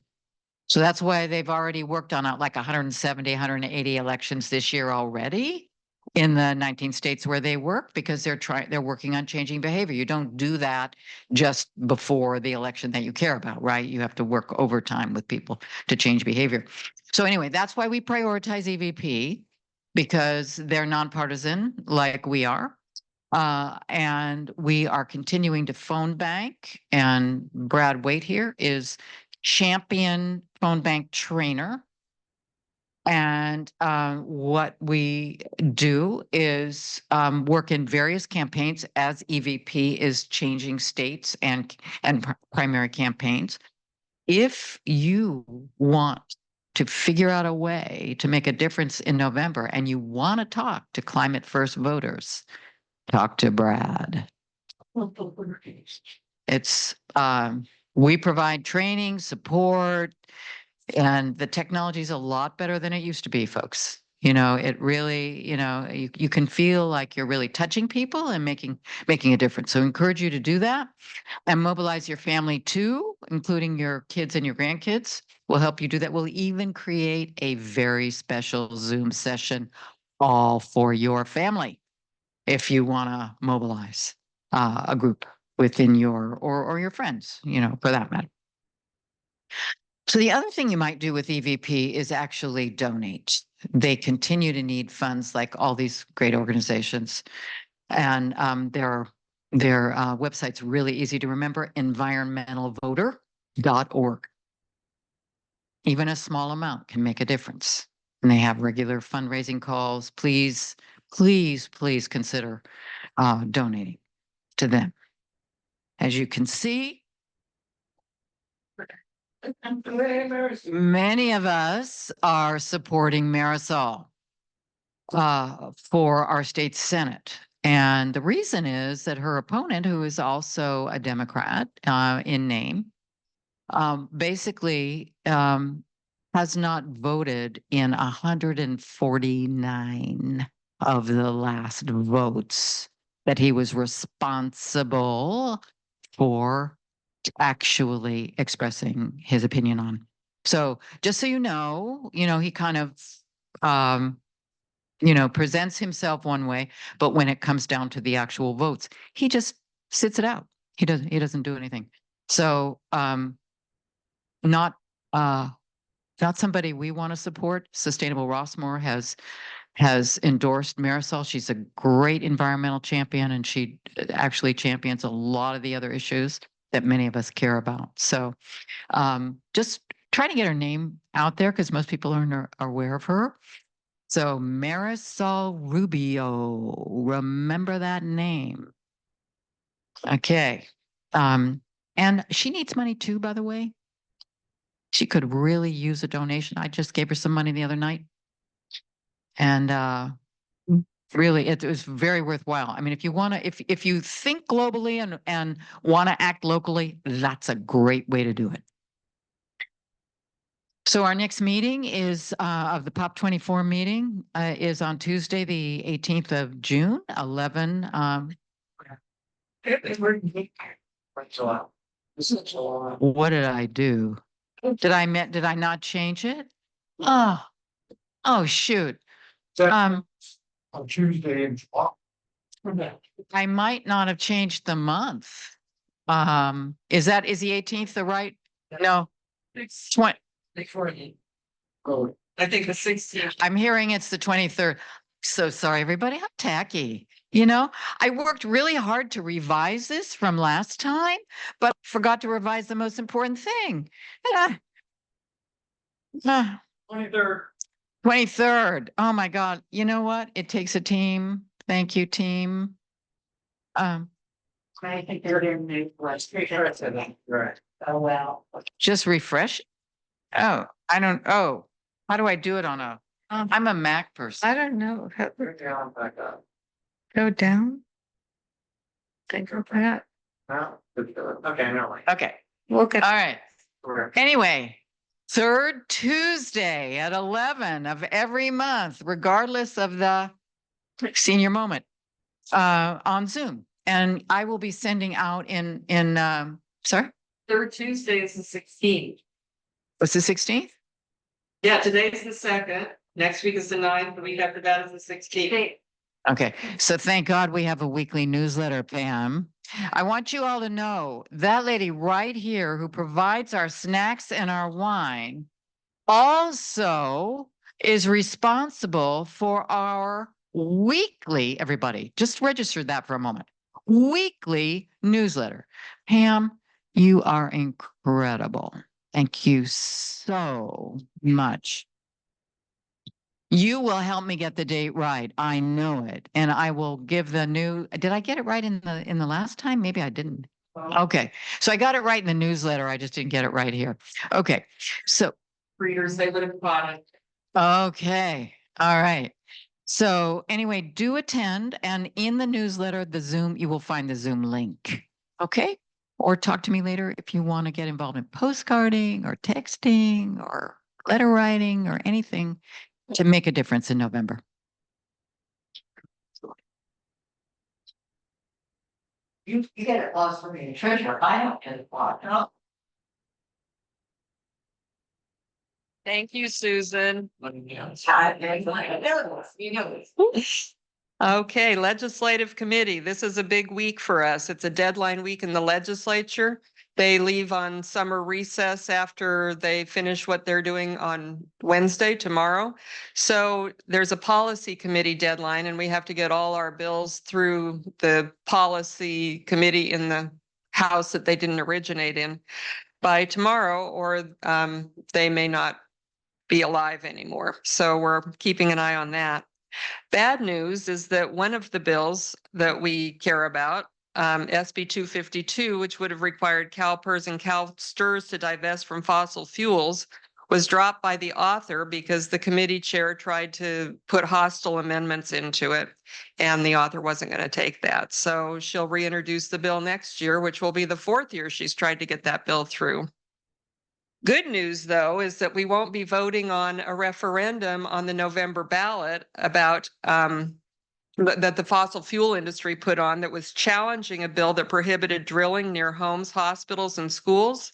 So that's why they've already worked on like 170, 180 elections this year already in the 19 states where they work, because they're working on changing behavior. You don't do that just before the election that you care about, right? You have to work overtime with people to change behavior. So anyway, that's why we prioritize EVP, because they're nonpartisan like we are. And we are continuing to phone bank, and Brad Waite here is champion phone bank trainer. And what we do is work in various campaigns as EVP is changing states and primary campaigns. If you want to figure out a way to make a difference in November and you want to talk to climate first voters, talk to Brad. It's we provide training, support, and the technology is a lot better than it used to be, folks. You know, it really, you can feel like you're really touching people and making a difference. So I encourage you to do that and mobilize your family too, including your kids and your grandkids. We'll help you do that. We'll even create a very special Zoom session all for your family if you want to mobilize a group within your or your friends, for that matter. So the other thing you might do with EVP is actually donate. They continue to need funds like all these great organizations. And their website's really easy to remember, environmentalvoter.org. Even a small amount can make a difference. And they have regular fundraising calls. Please, please, please consider donating to them. As you can see, many of us are supporting Marisol for our state Senate. And the reason is that her opponent, who is also a Democrat in name, basically has not voted in 149 of the last votes that he was responsible for actually expressing his opinion on. So just so you know, he kind of, presents himself one way, but when it comes down to the actual votes, he just sits it out. He doesn't do anything. So, not somebody we want to support. Sustainable Rossmoor has endorsed Marisol. She's a great environmental champion, and she actually champions a lot of the other issues that many of us care about. So just trying to get her name out there because most people aren't aware of her. So Marisol Rubio, remember that name. Okay. And she needs money too, by the way. She could really use a donation. I just gave her some money the other night. And Really, it was very worthwhile. I mean, if you want to, if you think globally and want to act locally, that's a great way to do it. So our next meeting is of the POP 24 meeting is on Tuesday, the 18th of June, 11. What did I do? Did I not change it? Oh, shoot. On Tuesday. I might not have changed the month. Is the 18th the right? No. 20. I think the 16th. I'm hearing it's the 23rd. So sorry, everybody. I'm tacky. You know, I worked really hard to revise this from last time, but forgot to revise the most important thing. 23rd. 23rd. Oh my God. You know what? It takes a team. Thank you, team. I think they're in the last 3 hours of that. Right. Oh, well. Just refresh. Oh, how do I do it on I'm a Mac person. I don't know. Down, back up. Go down. Think of that. Okay, no way. Okay. Look at. All right. Anyway, third Tuesday at 11 of every month, regardless of the senior moment, on Zoom. And I will be sending out sorry, Third Tuesday is the 16th. what's the 16th? Yeah, today's the 2nd. Next week is the 9th. The week after that is the 16th. Okay, so thank God we have a weekly newsletter, Pam. I want you all to know that lady right here who provides our snacks and our wine also is responsible for our weekly, everybody, just register that for a moment, weekly newsletter. Pam, you are incredible. Thank you so much. You will help me get the date right. I know it. And I will give did I get it right in the last time? Maybe I didn't. Okay. So I got it right in the newsletter. I just didn't get it right here. Okay. So Readers, they would have caught it. okay. All right. So anyway, do attend, and in the newsletter, you will find the Zoom link. Okay. Or talk to me later if you want to get involved in postcarding or texting or letter writing or anything to make a difference in November. You get it lost for me, treasure. I don't get it lost. No. Thank you, Susan. Okay, legislative committee. This is a big week for us. It's a deadline week in the legislature. They leave on summer recess after they finish what they're doing on Wednesday, tomorrow. So there's a policy committee deadline, and we have to get all our bills through the policy committee in the House that they didn't originate in by tomorrow, or they may not be alive anymore. So we're keeping an eye on that. Bad news is that one of the bills that we care about, SB 252, which would have required CalPERS and CalSTRS to divest from fossil fuels, was dropped by the author because the committee chair tried to put hostile amendments into it, and the author wasn't going to take that. So she'll reintroduce the bill next year, which will be the 4th year she's tried to get that bill through. Good news, though, is that we won't be voting on a referendum on the November ballot about that the fossil fuel industry put on that was challenging a bill that prohibited drilling near homes, hospitals, and schools.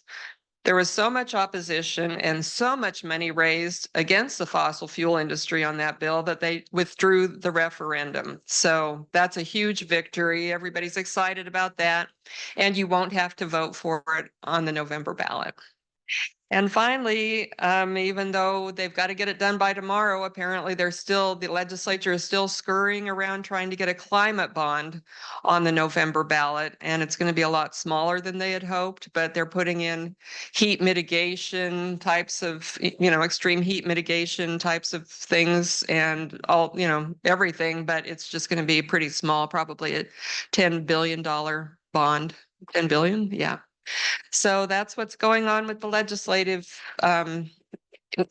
There was so much opposition and so much money raised against the fossil fuel industry on that bill that they withdrew the referendum. So that's a huge victory. Everybody's excited about that. And you won't have to vote for it on the November ballot. And finally, even though they've got to get it done by tomorrow, apparently the legislature is still scurrying around trying to get a climate bond on the November ballot. And it's going to be a lot smaller than they had hoped, but they're putting in heat mitigation types of, extreme heat mitigation types of things and all, everything, but it's just going to be pretty small, probably a $10 billion bond. 10 billion? Yeah. So that's what's going on with the legislative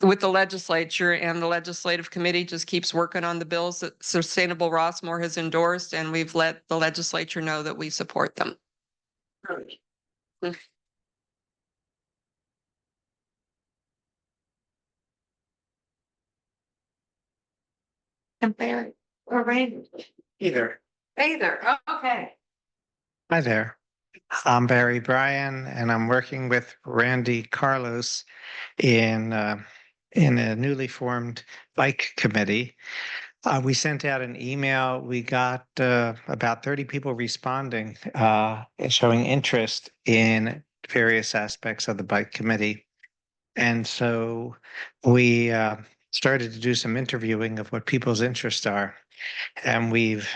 with the legislature, and the legislative committee just keeps working on the bills that Sustainable Rossmoor has endorsed, and we've let the legislature know that we support them. Compare or Randy? Either. Either, oh, okay. Hi there. I'm Barry Bryan, and I'm working with Randy Carlos in a newly formed bike committee. We sent out an email. We got about 30 people responding, showing interest in various aspects of the bike committee. And so we started to do some interviewing of what people's interests are. And we've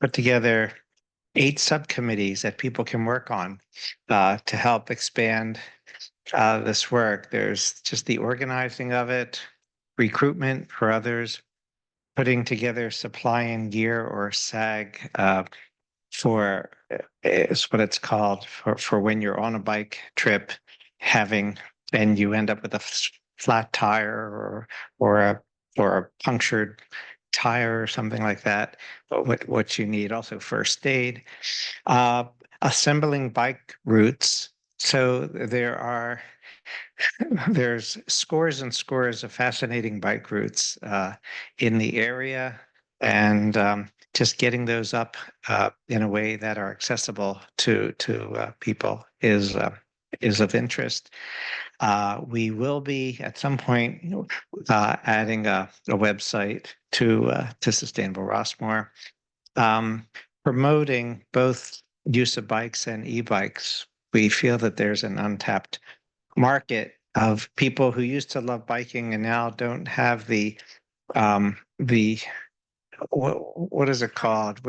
put together 8 subcommittees that people can work on to help expand this work. There's just the organizing of it, recruitment for others, putting together supply and gear, or SAG, for is what it's called, for when you're on a bike trip, and you end up with a flat tire or a punctured tire or something like that. But what you need, also first aid, assembling bike routes. So there's scores and scores of fascinating bike routes in the area, and just getting those up in a way that are accessible to people is of interest. We will be at some point adding a website to Sustainable Rossmoor, promoting both use of bikes and e-bikes. We feel that there's an untapped market of people who used to love biking and now don't have the what is it called,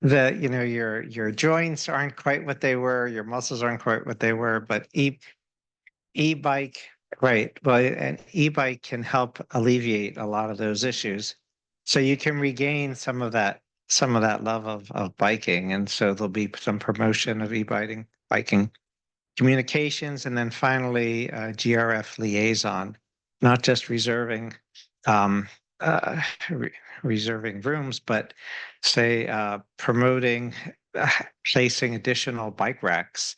your joints aren't quite what they were, your muscles aren't quite what they were, but e-bike, right, well, an e-bike can help alleviate a lot of those issues, so you can regain some of that love of biking. And so there'll be some promotion of biking communications, and then finally GRF liaison, not just reserving reserving rooms, but say promoting placing additional bike racks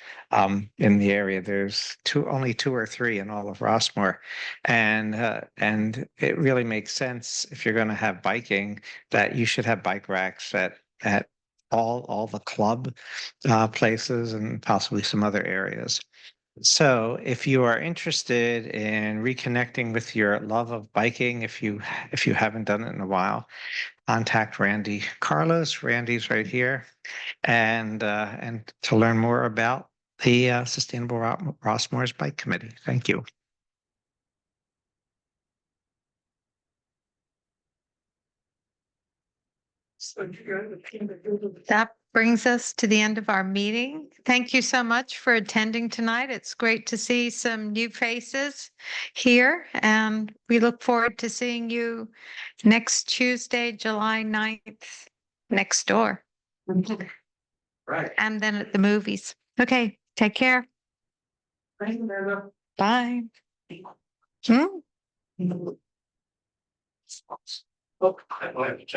in the area. There's only 2 or 3 in all of Rossmoor, and it really makes sense, if you're going to have biking, that you should have bike racks at all the club places and possibly some other areas. So if you are interested in reconnecting with your love of biking, if you haven't done it in a while, contact Randy Carlos. Randy's right here, and to learn more about the Sustainable Rossmoor's Bike Committee. Thank you. That brings us to the end of our meeting. Thank you so much for attending tonight. It's great to see some new faces here, and we look forward to seeing you next Tuesday, July 9th, next door. Right. And then at the movies. Okay, take care. Bye. Hmm? Oh, I wanted to check.